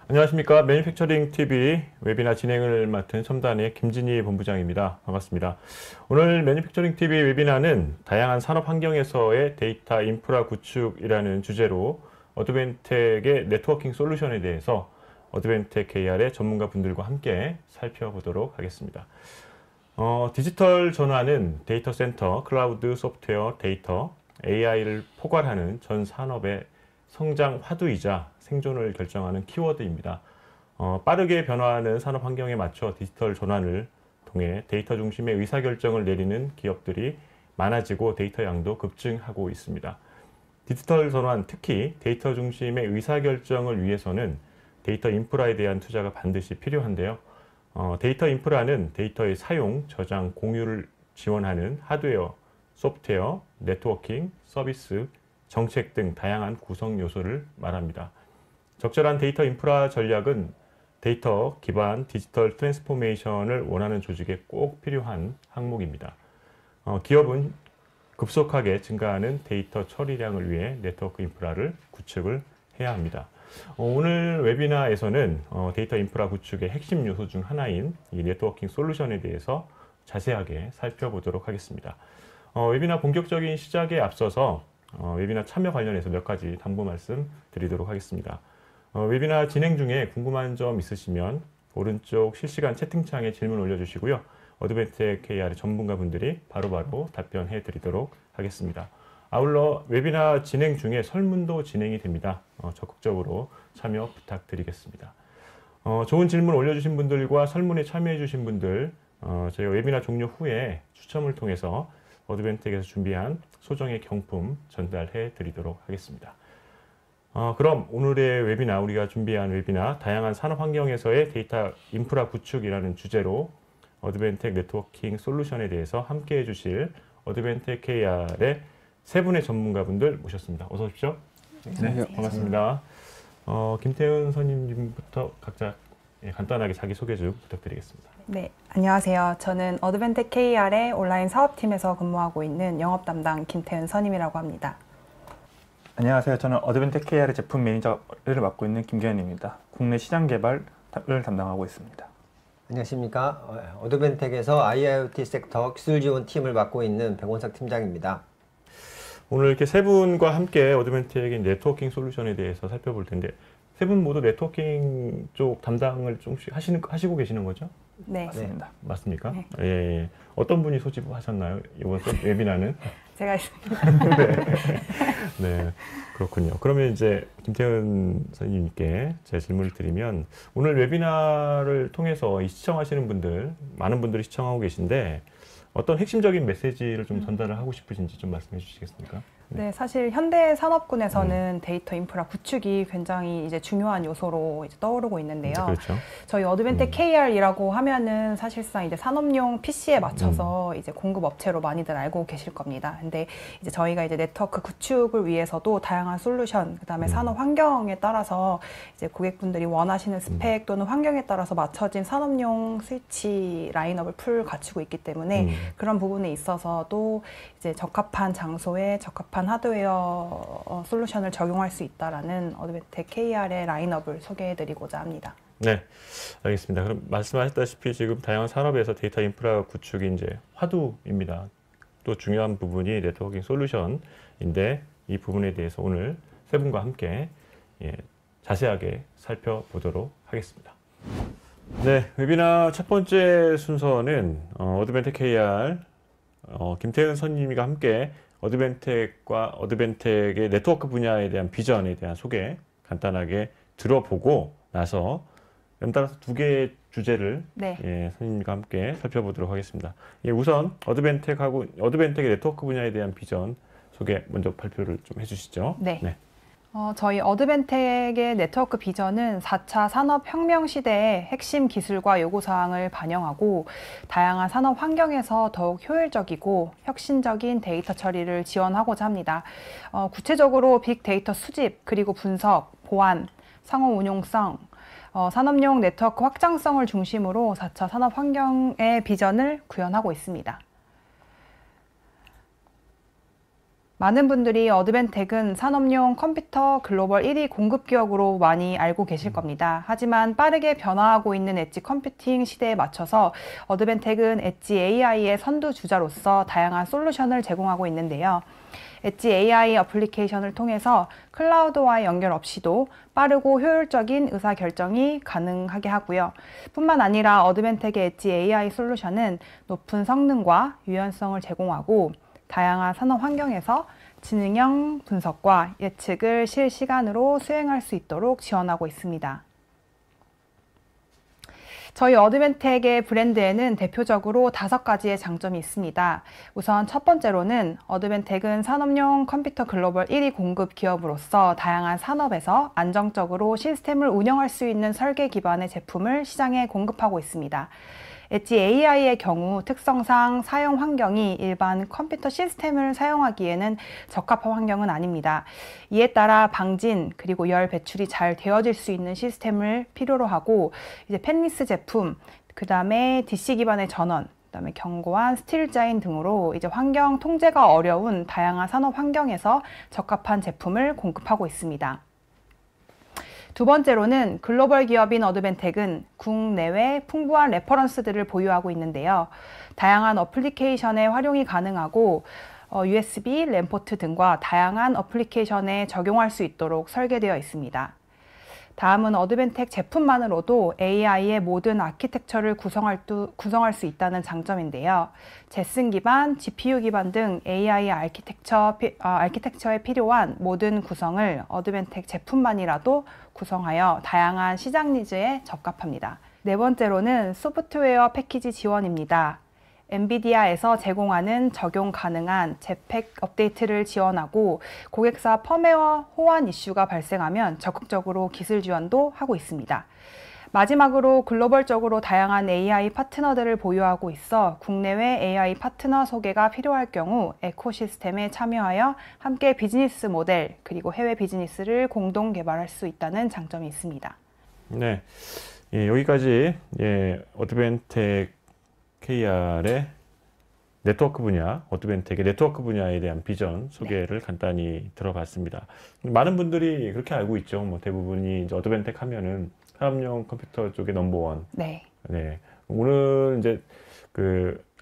안녕하십니까. 매니팩처링 TV 웨비나 진행을 맡은 첨단의 김진희 본부장입니다. 반갑습니다. 오늘 매니팩처링 TV 웨비나는 다양한 산업 환경에서의 데이터 인프라 구축이라는 주제로 어드벤텍의 네트워킹 솔루션에 대해서 어드벤텍 KR의 전문가 분들과 함께 살펴보도록 하겠습니다. 디지털 전환은 데이터 센터, 클라우드 소프트웨어, 데이터, AI를 포괄하는 전 산업의 성장 화두이자 생존을 결정하는 키워드입니다. 빠르게 변화하는 산업 환경에 맞춰 디지털 전환을 통해 데이터 중심의 의사결정을 내리는 기업들이 많아지고 데이터 양도 급증하고 있습니다. 디지털 전환, 특히 데이터 중심의 의사결정을 위해서는 데이터 인프라에 대한 투자가 반드시 필요한데요. 데이터 인프라는 데이터의 사용, 저장, 공유를 지원하는 하드웨어, 소프트웨어, 네트워킹, 서비스, 정책 등 다양한 구성 요소를 말합니다. 적절한 데이터 인프라 전략은 데이터 기반 디지털 트랜스포메이션을 원하는 조직에 꼭 필요한 항목입니다. 기업은 급속하게 증가하는 데이터 처리량을 위해 네트워크 인프라를 구축을 해야 합니다. 오늘 웨비나에서는 데이터 인프라 구축의 핵심 요소 중 하나인 이 네트워킹 솔루션에 대해서 자세하게 살펴보도록 하겠습니다. 웨비나 본격적인 시작에 앞서서 웨비나 참여 관련해서 몇 가지 당부 말씀 드리도록 하겠습니다. 웨비나 진행 중에 궁금한 점 있으시면 오른쪽 실시간 채팅창에 질문 올려주시고요. 어드벤텍 KR의 전문가분들이 바로바로 답변해 드리도록 하겠습니다. 아울러 웨비나 진행 중에 설문도 진행이 됩니다. 적극적으로 참여 부탁드리겠습니다. 좋은 질문 올려주신 분들과 설문에 참여해 주신 분들 저희 웨비나 종료 후에 추첨을 통해서 어드벤텍에서 준비한 소정의 경품 전달해 드리도록 하겠습니다. 그럼 오늘의 웨비나, 우리가 준비한 웨비나 다양한 산업 환경에서의 데이터 인프라 구축이라는 주제로 어드벤텍 네트워킹 솔루션에 대해서 함께 해주실 어드벤텍 KR의 세 분의 전문가분들 모셨습니다. 어서 오십시오. 네, 반갑습니다. 김태은 선임님부터 각자 간단하게 자기소개 좀 부탁드리겠습니다. 네, 안녕하세요. 저는 어드벤텍 KR의 온라인 사업팀에서 근무하고 있는 영업 담당 김태은 선임이라고 합니다. 안녕하세요. 저는 어드벤텍 KR의 제품 매니저를 맡고 있는 김경현입니다. 국내 시장 개발을 담당하고 있습니다. 안녕하십니까. 어드벤텍에서 IIoT 섹터 기술 지원 팀을 맡고 있는 백원석 팀장입니다. 오늘 이렇게 세 분과 함께 어드벤텍의 네트워킹 솔루션에 대해서 살펴볼 텐데 세 분 모두 네트워킹 쪽 담당을 조금씩 하시고 계시는 거죠? 네. 맞습니다. 맞습니까? 네. 예. 어떤 분이 소집하셨나요? 이번 웨비나는? 제가 있습니다. 네, 그렇군요. 그러면 이제 김태은 선생님께 제 질문을 드리면 오늘 웨비나를 통해서 시청하시는 분들, 많은 분들이 시청하고 계신데 어떤 핵심적인 메시지를 좀 전달을 하고 싶으신지 좀 말씀해 주시겠습니까? 네, 사실 현대 산업군에서는 데이터 인프라 구축이 굉장히 이제 중요한 요소로 이제 떠오르고 있는데요. 그렇죠. 저희 어드벤텍 KR이라고 하면은 사실상 이제 산업용 PC에 맞춰서 이제 공급 업체로 많이들 알고 계실 겁니다. 근데 이제 저희가 이제 네트워크 구축을 위해서도 다양한 솔루션, 그다음에 산업 환경에 따라서 이제 고객분들이 원하시는 스펙 또는 환경에 따라서 맞춰진 산업용 스위치 라인업을 풀 갖추고 있기 때문에 그런 부분에 있어서도 이제 적합한 장소에 적합한 하드웨어 솔루션을 적용할 수 있다라는 어드벤텍 KR의 라인업을 소개해드리고자 합니다. 네, 알겠습니다. 그럼 말씀하셨다시피 지금 다양한 산업에서 데이터 인프라 구축이 이제 화두입니다. 또 중요한 부분이 네트워킹 솔루션인데 이 부분에 대해서 오늘 세 분과 함께 자세하게 살펴보도록 하겠습니다. 네, 웨비나 첫 번째 순서는 어드벤텍 KR 김태은 선임과 함께 어드벤텍과 어드벤텍의 네트워크 분야에 대한 비전에 대한 소개 간단하게 들어보고 나서 연달아서 두 개의 주제를 선임과 함께 살펴보도록 하겠습니다. 우선 어드벤텍의 네트워크 분야에 대한 비전 소개 먼저 발표를 좀 해주시죠. 네. 저희 어드벤텍의 네트워크 비전은 4차 산업혁명 시대의 핵심 기술과 요구사항을 반영하고 다양한 산업 환경에서 더욱 효율적이고 혁신적인 데이터 처리를 지원하고자 합니다. 구체적으로 빅데이터 수집, 그리고 분석, 보안, 상호 운용성, 산업용 네트워크 확장성을 중심으로 4차 산업 환경의 비전을 구현하고 있습니다. 많은 분들이 어드벤텍은 산업용 컴퓨터 글로벌 1위 공급 기업으로 많이 알고 계실 겁니다. 하지만 빠르게 변화하고 있는 엣지 컴퓨팅 시대에 맞춰서 어드벤텍은 엣지 AI의 선두주자로서 다양한 솔루션을 제공하고 있는데요. 엣지 AI 어플리케이션을 통해서 클라우드와의 연결 없이도 빠르고 효율적인 의사결정이 가능하게 하고요. 뿐만 아니라 어드벤텍의 엣지 AI 솔루션은 높은 성능과 유연성을 제공하고 다양한 산업 환경에서 지능형 분석과 예측을 실시간으로 수행할 수 있도록 지원하고 있습니다. 저희 어드벤텍의 브랜드에는 대표적으로 5가지의 장점이 있습니다. 우선 첫 번째로는 어드벤텍은 산업용 컴퓨터 글로벌 1위 공급 기업으로서 다양한 산업에서 안정적으로 시스템을 운영할 수 있는 설계 기반의 제품을 시장에 공급하고 있습니다. 엣지 AI의 경우 특성상 사용 환경이 일반 컴퓨터 시스템을 사용하기에는 적합한 환경은 아닙니다. 이에 따라 방진 그리고 열 배출이 잘 되어질 수 있는 시스템을 필요로 하고 이제 펜리스 제품, 그 다음에 DC 기반의 전원, 그다음에 견고한 스틸 자인 등으로 이제 환경 통제가 어려운 다양한 산업 환경에서 적합한 제품을 공급하고 있습니다. 두 번째로는 글로벌 기업인 어드벤텍은 국내외 풍부한 레퍼런스들을 보유하고 있는데요. 다양한 어플리케이션에 활용이 가능하고 USB, 램포트 등과 다양한 어플리케이션에 적용할 수 있도록 설계되어 있습니다. 다음은 어드벤텍 제품만으로도 AI의 모든 아키텍처를 구성할 수 있다는 장점인데요. 제슨 기반, GPU 기반 등 AI 아키텍처에 필요한 모든 구성을 어드벤텍 제품만이라도 구성하여 다양한 시장 니즈에 적합합니다. 네 번째로는 소프트웨어 패키지 지원입니다. 엔비디아에서 제공하는 적용 가능한 제팩 업데이트를 지원하고 고객사 펌웨어 호환 이슈가 발생하면 적극적으로 기술 지원도 하고 있습니다. 마지막으로 글로벌적으로 다양한 AI 파트너들을 보유하고 있어 국내외 AI 파트너 소개가 필요할 경우 에코시스템에 참여하여 함께 비즈니스 모델 그리고 해외 비즈니스를 공동 개발할 수 있다는 장점이 있습니다. 네, 여기까지 어드벤텍 KR의 네트워크 분야, 어드벤텍의 네트워크 분야에 대한 비전 소개를 간단히 들어봤습니다. 많은 분들이 그렇게 알고 있죠. 뭐 대부분이 이제 어드벤텍 하면은 산업용 컴퓨터 쪽의 넘버원. 네. 오늘 이제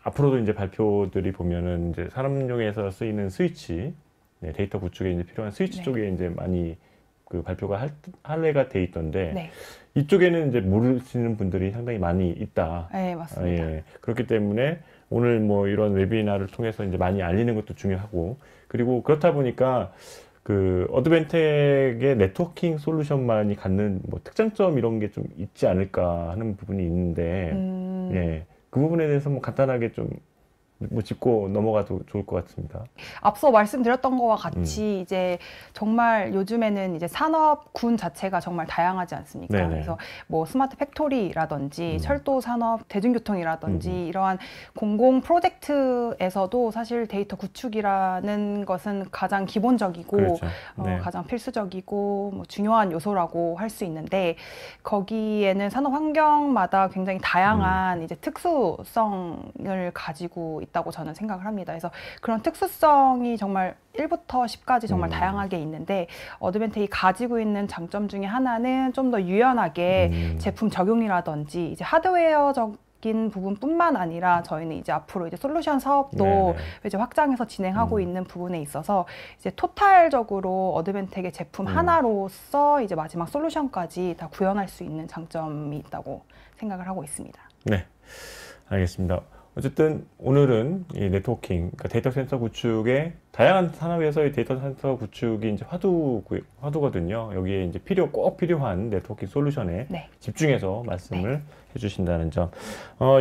앞으로도 이제 발표들이 보면은 이제 산업용에서 쓰이는 스위치, 데이터 구축에 이제 필요한 스위치 쪽에 이제 많이 발표가 할래가 돼 있던데 이쪽에는 이제 모르시는 분들이 상당히 많이 있다. 네, 맞습니다. 그렇기 때문에 오늘 뭐 이런 웨비나를 통해서 이제 많이 알리는 것도 중요하고, 그리고 그렇다 보니까 어드벤텍의 네트워킹 솔루션만이 갖는 뭐 특장점 이런 게 좀 있지 않을까 하는 부분이 있는데, 그 부분에 대해서 뭐 간단하게 좀 짚고 넘어가도 좋을 것 같습니다. 앞서 말씀드렸던 것과 같이 이제 정말 요즘에는 이제 산업군 자체가 정말 다양하지 않습니까? 네네. 그래서 뭐 스마트 팩토리라든지 철도 산업, 대중교통이라든지 이러한 공공 프로젝트에서도 사실 데이터 구축이라는 것은 가장 기본적이고 그렇죠. 가장 필수적이고 뭐 중요한 요소라고 할 수 있는데 거기에는 산업 환경마다 굉장히 다양한 이제 특수성을 가지고 있다고 저는 생각을 합니다. 그래서 그런 특수성이 정말 1부터 10까지 정말 다양하게 있는데 어드벤텍이 가지고 있는 장점 중에 하나는 좀 더 유연하게 제품 적용이라든지 이제 하드웨어적인 부분뿐만 아니라 저희는 이제 앞으로 이제 솔루션 사업도 이제 확장해서 진행하고 있는 부분에 있어서 이제 토탈적으로 어드벤텍의 제품 하나로서 이제 마지막 솔루션까지 다 구현할 수 있는 장점이 있다고 생각을 하고 있습니다. 네, 알겠습니다. 어쨌든 오늘은 이 네트워킹, 그러니까 데이터 센터 구축의 다양한 산업에서의 데이터 센터 구축이 이제 화두거든요. 여기에 이제 꼭 필요한 네트워킹 솔루션에 집중해서 말씀을 해주신다는 점.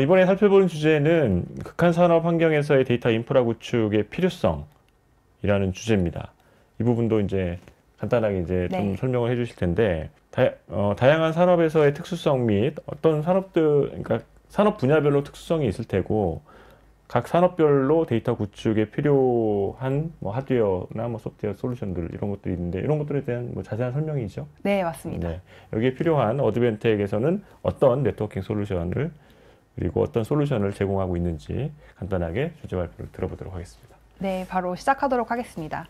이번에 살펴보는 주제는 극한 산업 환경에서의 데이터 인프라 구축의 필요성이라는 주제입니다. 이 부분도 이제 간단하게 이제 좀 설명을 해주실 텐데, 다양한 산업에서의 특수성 및 어떤 그러니까 산업 분야별로 특수성이 있을 테고 각 산업별로 데이터 구축에 필요한 뭐 하드웨어나 뭐 소프트웨어 솔루션들 이런 것들이 있는데 이런 것들에 대한 뭐 자세한 설명이죠. 네, 맞습니다. 여기에 필요한 어드벤텍에서는 어떤 네트워킹 솔루션을 그리고 어떤 솔루션을 제공하고 있는지 간단하게 주제 발표를 들어보도록 하겠습니다. 네, 바로 시작하도록 하겠습니다.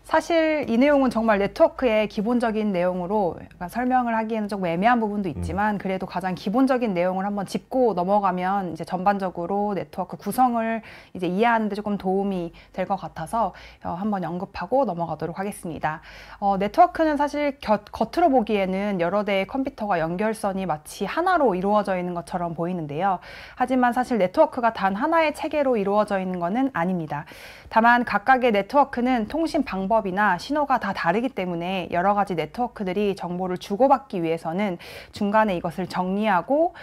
사실 이 내용은 정말 네트워크의 기본적인 내용으로 약간 설명을 하기에는 조금 애매한 부분도 있지만 그래도 가장 기본적인 내용을 한번 짚고 넘어가면 이제 전반적으로 네트워크 구성을 이제 이해하는 데 조금 도움이 될 것 같아서 한번 언급하고 넘어가도록 하겠습니다. 네트워크는 사실 겉으로 보기에는 여러 대의 컴퓨터가 연결선이 마치 하나로 이루어져 있는 것처럼 보이는데요. 하지만 사실 네트워크가 단 하나의 체계로 이루어져 있는 것은 아닙니다. 다만 각각의 네트워크는 통신 방법이나 신호가 다 다르기 때문에 여러 가지 네트워크들이 정보를 주고받기 위해서는 중간에 이것을 정리하고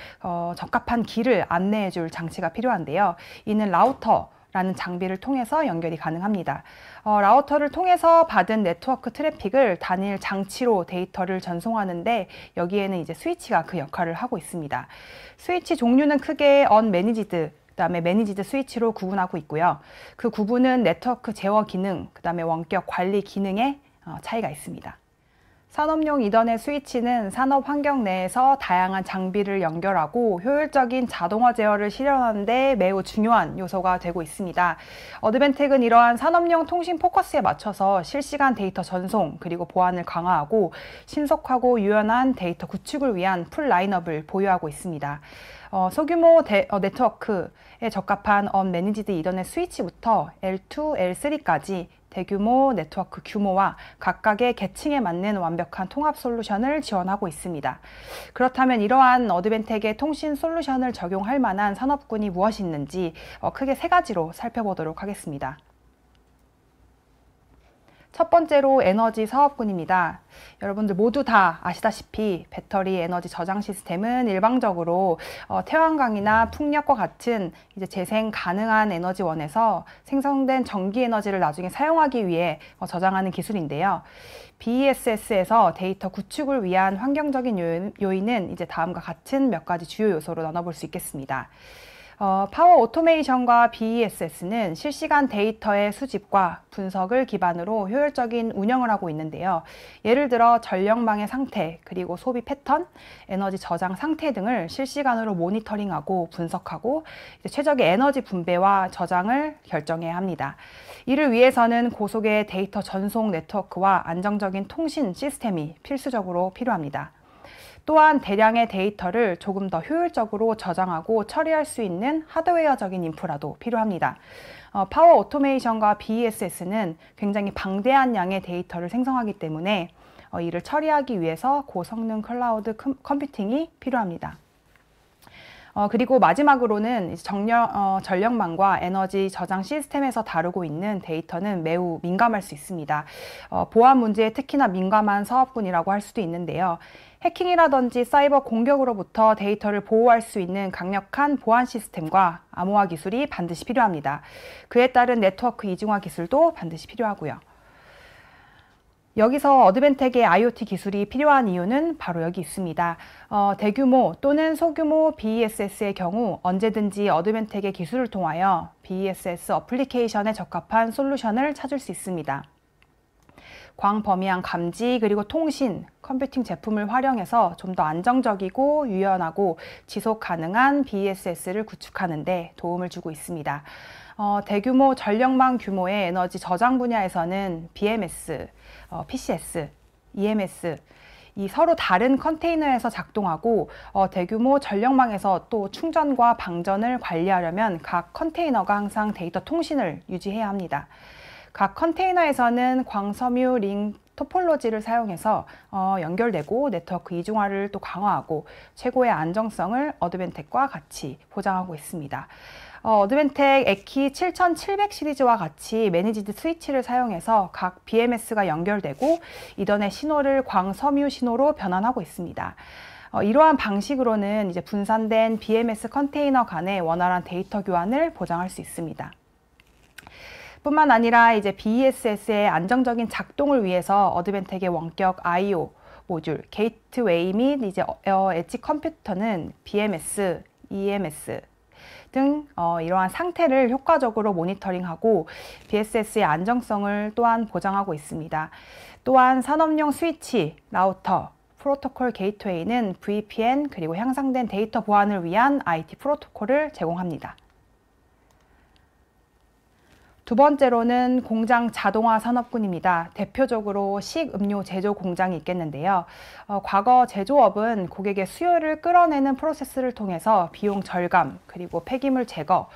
적합한 길을 안내해 줄 장치가 필요한데요. 이는 라우터라는 장비를 통해서 연결이 가능합니다. 라우터를 통해서 받은 네트워크 트래픽을 단일 장치로 데이터를 전송하는데 여기에는 이제 스위치가 그 역할을 하고 있습니다. 스위치 종류는 크게 언매니지드, 그다음에 매니지드 스위치로 구분하고 있고요. 그 구분은 네트워크 제어 기능, 그다음에 원격 관리 기능에 차이가 있습니다. 산업용 이더넷 스위치는 산업 환경 내에서 다양한 장비를 연결하고 효율적인 자동화 제어를 실현하는 데 매우 중요한 요소가 되고 있습니다. 어드벤텍은 이러한 산업용 통신 포커스에 맞춰서 실시간 데이터 전송 그리고 보안을 강화하고 신속하고 유연한 데이터 구축을 위한 풀 라인업을 보유하고 있습니다. 소규모 네트워크에 적합한 언매니지드 이더넷 스위치부터 L2, L3까지 대규모 네트워크 규모와 각각의 계층에 맞는 완벽한 통합 솔루션을 지원하고 있습니다. 그렇다면 이러한 어드벤텍의 통신 솔루션을 적용할 만한 산업군이 무엇이 있는지 크게 세 가지로 살펴보도록 하겠습니다. 첫 번째로 에너지 사업군입니다. 여러분들 모두 다 아시다시피 배터리 에너지 저장 시스템은 일방적으로 태양광이나 풍력과 같은 이제 재생 가능한 에너지원에서 생성된 전기 에너지를 나중에 사용하기 위해 저장하는 기술인데요. BESS에서 데이터 구축을 위한 환경적인 요인은 이제 다음과 같은 몇 가지 주요 요소로 나눠볼 수 있겠습니다. 파워 오토메이션과 BESS는 실시간 데이터의 수집과 분석을 기반으로 효율적인 운영을 하고 있는데요. 예를 들어 전력망의 상태, 그리고 소비 패턴, 에너지 저장 상태 등을 실시간으로 모니터링하고 분석하고 최적의 에너지 분배와 저장을 결정해야 합니다. 이를 위해서는 고속의 데이터 전송 네트워크와 안정적인 통신 시스템이 필수적으로 필요합니다. 또한 대량의 데이터를 조금 더 효율적으로 저장하고 처리할 수 있는 하드웨어적인 인프라도 필요합니다. 파워 오토메이션과 BESS는 굉장히 방대한 양의 데이터를 생성하기 때문에 이를 처리하기 위해서 고성능 클라우드 컴퓨팅이 필요합니다. 그리고 마지막으로는 전력망과 에너지 저장 시스템에서 다루고 있는 데이터는 매우 민감할 수 있습니다. 보안 문제에 특히나 민감한 사업군이라고 할 수도 있는데요. 해킹이라든지 사이버 공격으로부터 데이터를 보호할 수 있는 강력한 보안 시스템과 암호화 기술이 반드시 필요합니다. 그에 따른 네트워크 이중화 기술도 반드시 필요하고요. 여기서 어드벤텍의 IoT 기술이 필요한 이유는 바로 여기 있습니다. 대규모 또는 소규모 BESS의 경우 언제든지 어드벤텍의 기술을 통하여 BESS 어플리케이션에 적합한 솔루션을 찾을 수 있습니다. 광범위한 감지 그리고 통신, 컴퓨팅 제품을 활용해서 좀 더 안정적이고 유연하고 지속 가능한 BESS를 구축하는 데 도움을 주고 있습니다. 대규모 전력망 규모의 에너지 저장 분야에서는 BMS, PCS, EMS 이 서로 다른 컨테이너에서 작동하고 대규모 전력망에서 또 충전과 방전을 관리하려면 각 컨테이너가 항상 데이터 통신을 유지해야 합니다. 각 컨테이너에서는 광섬유 링 토폴로지를 사용해서 연결되고 네트워크 이중화를 또 강화하고 최고의 안정성을 어드벤텍과 같이 보장하고 있습니다. 어드벤텍 에키 7700 시리즈와 같이 매니지드 스위치를 사용해서 각 BMS가 연결되고 이더넷 신호를 광섬유 신호로 변환하고 있습니다. 이러한 방식으로는 이제 분산된 BMS 컨테이너 간의 원활한 데이터 교환을 보장할 수 있습니다. 뿐만 아니라 이제 BESS의 안정적인 작동을 위해서 어드벤텍의 원격 I/O 모듈, 게이트웨이 및 이제 엣지 컴퓨터는 BMS, EMS 등 이러한 상태를 효과적으로 모니터링하고 BSS의 안정성을 또한 보장하고 있습니다. 또한 산업용 스위치, 라우터, 프로토콜 게이트웨이는 VPN 그리고 향상된 데이터 보안을 위한 IT 프로토콜을 제공합니다. 두 번째로는 공장 자동화 산업군입니다. 대표적으로 식음료 제조 공장이 있겠는데요. 과거 제조업은 고객의 수요를 끌어내는 프로세스를 통해서 비용 절감, 그리고 폐기물 제거,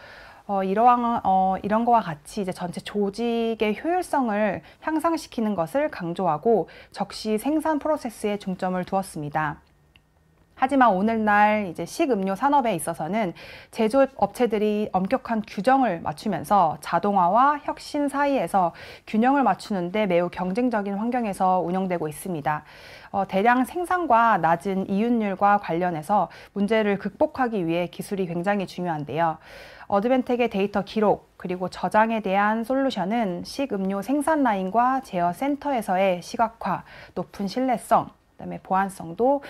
이런 거와 같이 이제 전체 조직의 효율성을 향상시키는 것을 강조하고 적시 생산 프로세스에 중점을 두었습니다. 하지만 오늘날 이제 식음료 산업에 있어서는 제조업체들이 엄격한 규정을 맞추면서 자동화와 혁신 사이에서 균형을 맞추는데 매우 경쟁적인 환경에서 운영되고 있습니다. 대량 생산과 낮은 이윤율과 관련해서 문제를 극복하기 위해 기술이 굉장히 중요한데요. 어드벤텍의 데이터 기록 그리고 저장에 대한 솔루션은 식음료 생산 라인과 제어 센터에서의 시각화, 높은 신뢰성, 그다음에 보안성도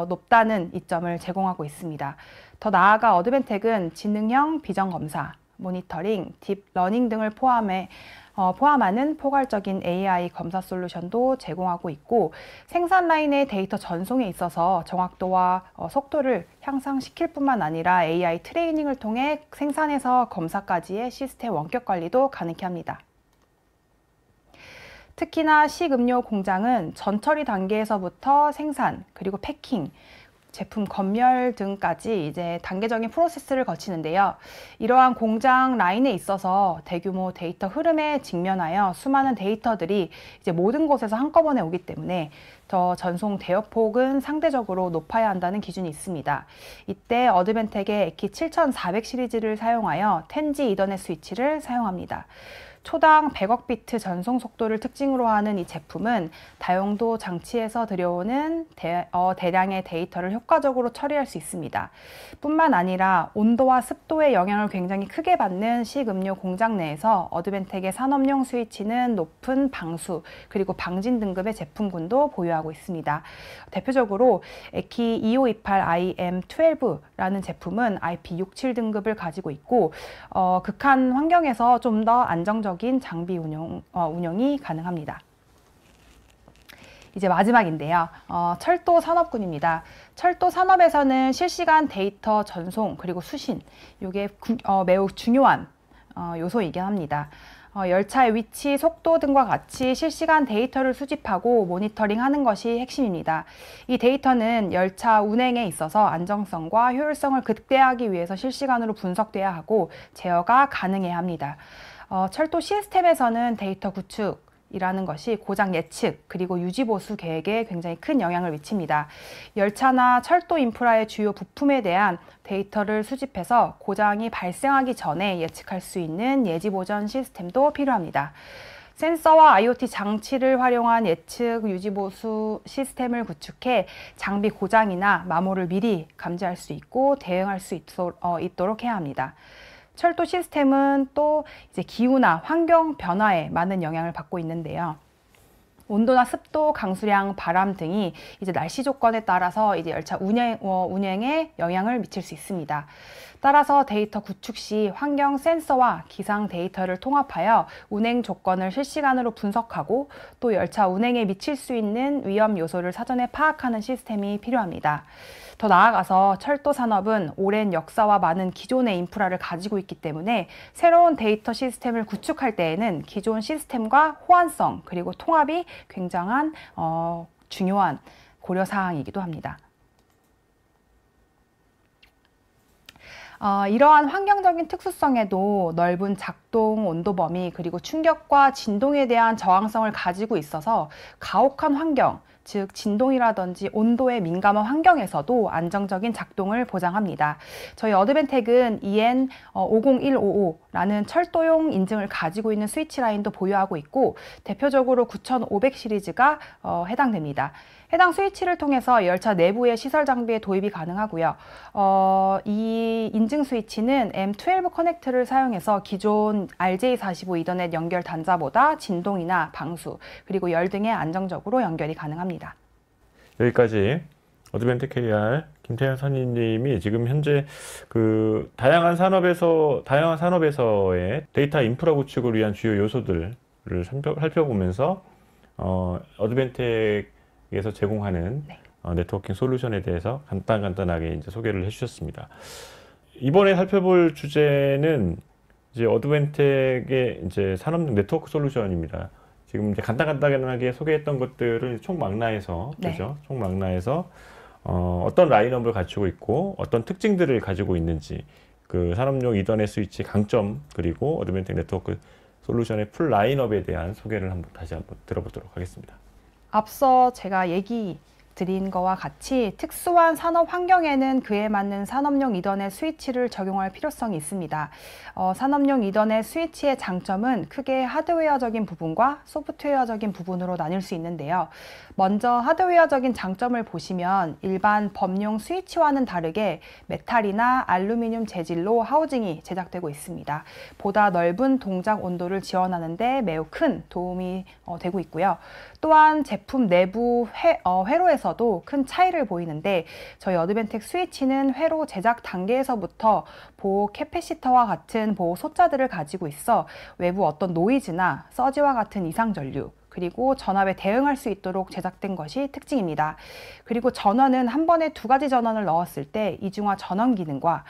높다는 이점을 제공하고 있습니다. 더 나아가 어드벤텍은 지능형 비전 검사, 모니터링, 딥러닝 등을 포함하는 포괄적인 AI 검사 솔루션도 제공하고 있고 생산 라인의 데이터 전송에 있어서 정확도와 속도를 향상시킬 뿐만 아니라 AI 트레이닝을 통해 생산에서 검사까지의 시스템 원격 관리도 가능케 합니다. 특히나 식음료 공장은 전처리 단계에서부터 생산, 그리고 패킹, 제품 검열 등까지 이제 단계적인 프로세스를 거치는데요. 이러한 공장 라인에 있어서 대규모 데이터 흐름에 직면하여 수많은 데이터들이 이제 모든 곳에서 한꺼번에 오기 때문에 더 전송 대역폭은 상대적으로 높아야 한다는 기준이 있습니다. 이때 어드벤텍의 에키 7400 시리즈를 사용하여 10G 이더넷 스위치를 사용합니다. 초당 100억 비트 전송 속도를 특징으로 하는 이 제품은 다용도 장치에서 들여오는 대량의 데이터를 효과적으로 처리할 수 있습니다. 뿐만 아니라 온도와 습도의 영향을 굉장히 크게 받는 식음료 공장 내에서 어드벤텍의 산업용 스위치는 높은 방수 그리고 방진 등급의 제품군도 보유하고 있습니다. 대표적으로 에키 2528IM12라는 제품은 IP67 등급을 가지고 있고 극한 환경에서 좀 더 안정적인 장비 운영이 가능합니다. 이제 마지막인데요. 철도 산업군입니다. 철도 산업에서는 실시간 데이터 전송 그리고 수신, 이게 매우 중요한 요소이긴 합니다. 열차의 위치, 속도 등과 같이 실시간 데이터를 수집하고 모니터링하는 것이 핵심입니다. 이 데이터는 열차 운행에 있어서 안정성과 효율성을 극대화하기 위해서 실시간으로 분석돼야 하고 제어가 가능해야 합니다. 철도 시스템에서는 데이터 구축이라는 것이 고장 예측 그리고 유지 보수 계획에 굉장히 큰 영향을 미칩니다. 열차나 철도 인프라의 주요 부품에 대한 데이터를 수집해서 고장이 발생하기 전에 예측할 수 있는 예지 보전 시스템도 필요합니다. 센서와 IoT 장치를 활용한 예측 유지 보수 시스템을 구축해 장비 고장이나 마모를 미리 감지할 수 있고 대응할 수 있도록 해야 합니다. 철도 시스템은 또 이제 기후나 환경 변화에 많은 영향을 받고 있는데요. 온도나 습도, 강수량, 바람 등이 이제 날씨 조건에 따라서 이제 열차 운행에 영향을 미칠 수 있습니다. 따라서 데이터 구축 시 환경 센서와 기상 데이터를 통합하여 운행 조건을 실시간으로 분석하고 또 열차 운행에 미칠 수 있는 위험 요소를 사전에 파악하는 시스템이 필요합니다. 더 나아가서 철도 산업은 오랜 역사와 많은 기존의 인프라를 가지고 있기 때문에 새로운 데이터 시스템을 구축할 때에는 기존 시스템과 호환성 그리고 통합이 굉장한 중요한 고려사항이기도 합니다. 이러한 환경적인 특수성에도 넓은 작동 온도 범위 그리고 충격과 진동에 대한 저항성을 가지고 있어서 가혹한 환경, 즉 진동이라든지 온도에 민감한 환경에서도 안정적인 작동을 보장합니다. 저희 어드벤텍은 EN50155라는 철도용 인증을 가지고 있는 스위치 라인도 보유하고 있고 대표적으로 9500 시리즈가 해당됩니다. 해당 스위치를 통해서 열차 내부의 시설 장비에 도입이 가능하고요. 이 인증 스위치는 M12 커넥트를 사용해서 기존 RJ45 이더넷 연결 단자보다 진동이나 방수 그리고 열 등에 안정적으로 연결이 가능합니다. 여기까지 어드벤텍 KR 김태현 선임님이 지금 현재 그 다양한 산업에서의 데이터 인프라 구축을 위한 주요 요소들을 살펴보면서 어드벤텍에서 제공하는 네트워킹 솔루션에 대해서 간단하게 이제 소개를 해주셨습니다. 이번에 살펴볼 주제는 이제 어드벤텍의 이제 산업용 네트워크 솔루션입니다. 지금 이제 간단하게 소개했던 것들을 총망라해서, 네. 그죠? 총망라해서 어떤 라인업을 갖추고 있고 어떤 특징들을 가지고 있는지, 그 산업용 이더넷 스위치 강점, 그리고 어드벤텍 네트워크 솔루션의 풀 라인업에 대한 소개를 다시 한번 들어보도록 하겠습니다. 앞서 제가 얘기 드린 거와 같이 특수한 산업 환경에는 그에 맞는 산업용 이더넷 스위치를 적용할 필요성이 있습니다. 산업용 이더넷 스위치의 장점은 크게 하드웨어적인 부분과 소프트웨어적인 부분으로 나뉠 수 있는데요. 먼저 하드웨어적인 장점을 보시면 일반 범용 스위치와는 다르게 메탈이나 알루미늄 재질로 하우징이 제작되고 있습니다. 보다 넓은 동작 온도를 지원하는 데 매우 큰 도움이 되고 있고요. 또한 제품 내부 회로에서도 큰 차이를 보이는데, 저희 어드벤텍 스위치는 회로 제작 단계에서부터 보호 캐패시터와 같은 보호 소자들을 가지고 있어 외부 어떤 노이즈나 서지와 같은 이상 전류, 그리고 전압에 대응할 수 있도록 제작된 것이 특징입니다. 그리고 전원은 한 번에 2가지 전원을 넣었을 때 이중화 전원 기능과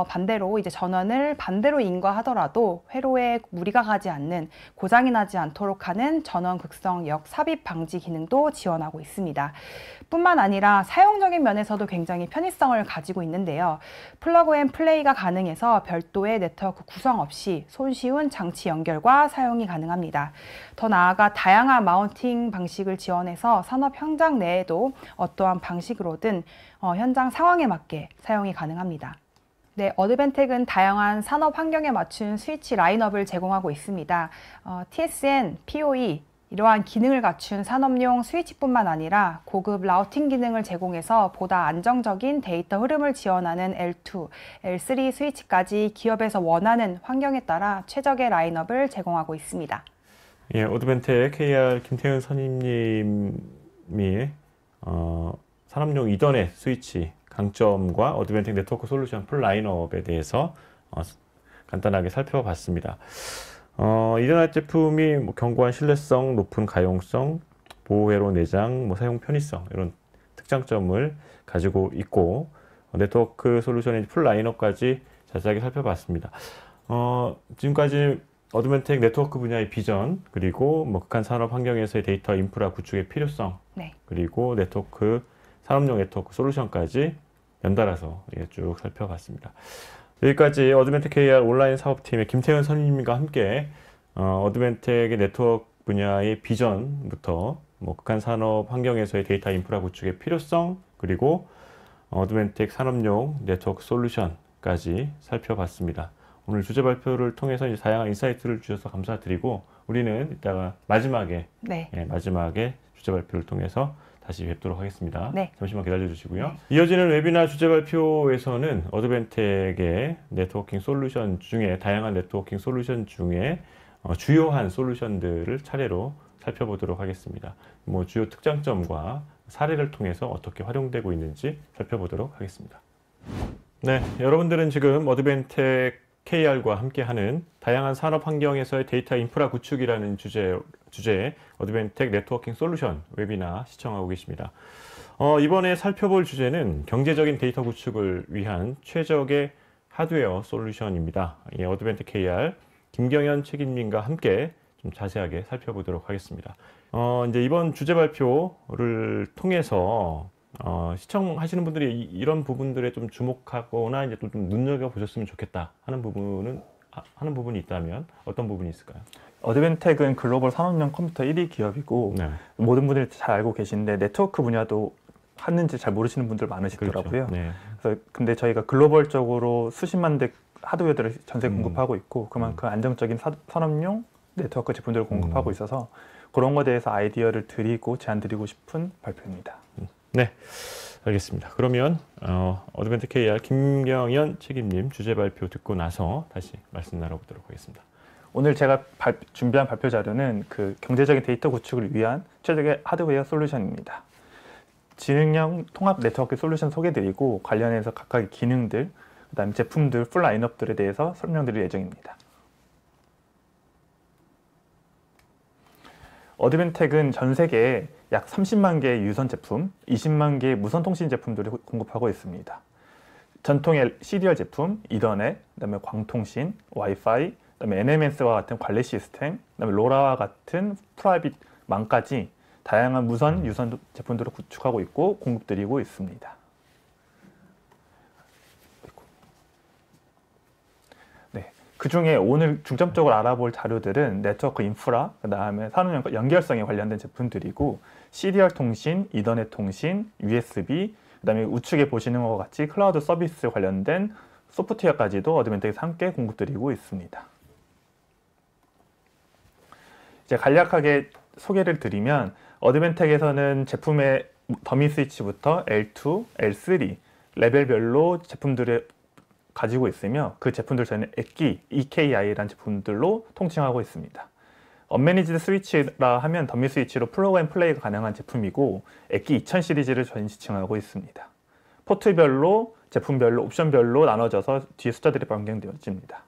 반대로 이제 전원을 반대로 인과하더라도 회로에 무리가 가지 않는, 고장이 나지 않도록 하는 전원 극성 역 삽입 방지 기능도 지원하고 있습니다. 뿐만 아니라 사용적인 면에서도 굉장히 편의성을 가지고 있는데요. 플러그 앤 플레이가 가능해서 별도의 네트워크 구성 없이 손쉬운 장치 연결과 사용이 가능합니다. 더 나아가 다양한 마운팅 방식을 지원해서 산업 현장 내에도 어떠한 방식으로든 현장 상황에 맞게 사용이 가능합니다. 네, 어드벤텍은 다양한 산업 환경에 맞춘 스위치 라인업을 제공하고 있습니다. TSN, PoE, 이러한 기능을 갖춘 산업용 스위치뿐만 아니라 고급 라우팅 기능을 제공해서 보다 안정적인 데이터 흐름을 지원하는 L2, L3 스위치까지 기업에서 원하는 환경에 따라 최적의 라인업을 제공하고 있습니다. 예, 어드벤텍 KR 김태현 선임님이 산업용 이더넷 스위치 강점과 어드벤텍 네트워크 솔루션 풀 라인업에 대해서 간단하게 살펴봤습니다. 이더넷 제품이 견고한 신뢰성, 높은 가용성, 보호회로 내장, 사용 편의성, 이런 특장점을 가지고 있고, 네트워크 솔루션의 풀 라인업까지 자세하게 살펴봤습니다. 지금까지 어드벤텍 네트워크 분야의 비전, 그리고 극한 산업 환경에서의 데이터 인프라 구축의 필요성, 네. 그리고 산업용 네트워크 솔루션까지 연달아서 쭉 살펴봤습니다. 여기까지 어드벤텍 KR 온라인 사업팀의 김태현 선임님과 함께 어드벤텍의 네트워크 분야의 비전부터 극한 산업 환경에서의 데이터 인프라 구축의 필요성, 그리고 어드벤텍 산업용 네트워크 솔루션까지 살펴봤습니다. 오늘 주제 발표를 통해서 이제 다양한 인사이트를 주셔서 감사드리고, 우리는 이따가 마지막에 주제 발표를 통해서 다시 뵙도록 하겠습니다. 네. 잠시만 기다려 주시고요. 네. 이어지는 웨비나 주제 발표에서는 어드벤텍의 네트워킹 솔루션 중에, 다양한 네트워킹 솔루션 중에 주요한 솔루션들을 차례로 살펴보도록 하겠습니다. 주요 특장점과 사례를 통해서 어떻게 활용되고 있는지 살펴보도록 하겠습니다. 네, 여러분들은 지금 어드벤텍 KR과 함께하는 다양한 산업 환경에서의 데이터 인프라 구축이라는 주제의 어드벤텍 네트워킹 솔루션 웨비나 시청하고 계십니다. 이번에 살펴볼 주제는 경제적인 데이터 구축을 위한 최적의 하드웨어 솔루션입니다. 어드벤텍 KR 김경현 책임님과 함께 좀 자세하게 살펴보도록 하겠습니다. 이제 이번 주제 발표를 통해서 시청하시는 분들이 이런 부분들에 좀 주목하거나 이제 좀 눈여겨 보셨으면 좋겠다 하는 부분이 있다면 어떤 부분이 있을까요? 어드벤텍은 글로벌 산업용 컴퓨터 1위 기업이고, 네. 모든 분들이 잘 알고 계신데 네트워크 분야도 하는지 잘 모르시는 분들 많으시더라고요. 그렇죠. 네. 그래서 근데 저희가 글로벌적으로 수십만 대 하드웨어들을 전세 공급하고 있고, 그만큼 안정적인 산업용 네트워크 제품들을 공급하고 있어서 그런 것에 대해서 아이디어를 드리고 제안 드리고 싶은 발표입니다. 네, 알겠습니다. 그러면 어드벤텍 KR 김경현 책임님 주제 발표 듣고 나서 다시 말씀 나눠보도록 하겠습니다. 오늘 제가 준비한 발표 자료는 그 경제적인 데이터 구축을 위한 최적의 하드웨어 솔루션입니다. 지능형 통합 네트워크 솔루션 소개드리고, 관련해서 각각의 기능들, 그다음에 제품들, 풀 라인업들에 대해서 설명드릴 예정입니다. 어드벤텍은 전 세계에 약 30만 개의 유선 제품, 20만 개의 무선 통신 제품들을 공급하고 있습니다. 전통의 시리얼 제품, 이더넷, 그다음에 광통신, 와이파이, 그다음에 NMS와 같은 관리 시스템, 그다음에 로라와 같은 프라이빗 망까지 다양한 무선, 유선 제품들을 구축하고 있고 공급드리고 있습니다. 네, 그 중에 오늘 중점적으로 알아볼 자료들은 네트워크 인프라, 그 다음에 산업 연결성에 관련된 제품들이고 시리얼 통신, 이더넷 통신, USB, 그 다음에 우측에 보시는 것과 같이 클라우드 서비스 관련된 소프트웨어까지도 어드밴텍에서 함께 공급드리고 있습니다. 이제 간략하게 소개를 드리면 어드밴텍에서는 제품의 더미 스위치부터 L2, L3 레벨별로 제품들을 가지고 있으며 그 제품들 저희는 EKI, EKI라는 제품들로 통칭하고 있습니다. 언매니지드 스위치라 하면 더미 스위치로 플러그 앤 플레이가 가능한 제품이고 EKI 2000 시리즈를 저희는 지칭하고 있습니다. 포트별로, 제품별로, 옵션별로 나눠져서 뒤에 숫자들이 변경되어집니다.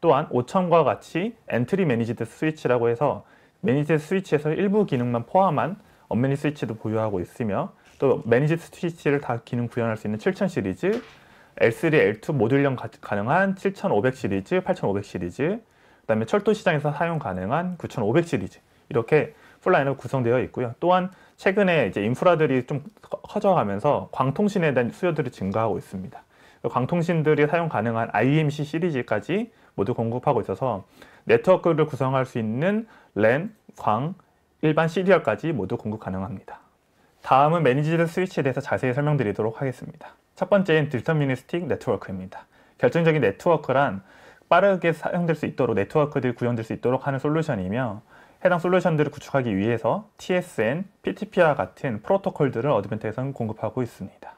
또한 5000과 같이 엔트리 매니지드 스위치라고 해서 매니지드 스위치에서 일부 기능만 포함한 언매니지드 스위치도 보유하고 있으며 또 매니지드 스위치를 다 기능 구현할 수 있는 7000 시리즈, L3, L2 모듈형 가능한 7500 시리즈, 8500 시리즈, 그 다음에 철도 시장에서 사용 가능한 9500 시리즈 이렇게 풀라인으로 구성되어 있고요. 또한 최근에 이제 인프라들이 좀 커져가면서 광통신에 대한 수요들이 증가하고 있습니다. 광통신들이 사용 가능한 IMC 시리즈까지 모두 공급하고 있어서 네트워크를 구성할 수 있는 랜, 광, 일반 시리얼까지 모두 공급 가능합니다. 다음은 매니지드 스위치에 대해서 자세히 설명드리도록 하겠습니다. 첫 번째는 디터미니스틱 네트워크입니다. 결정적인 네트워크란 빠르게 사용될 수 있도록 네트워크들이 구현될 수 있도록 하는 솔루션이며 해당 솔루션들을 구축하기 위해서 TSN, PTP와 같은 프로토콜들을 어드밴텍에서는 공급하고 있습니다.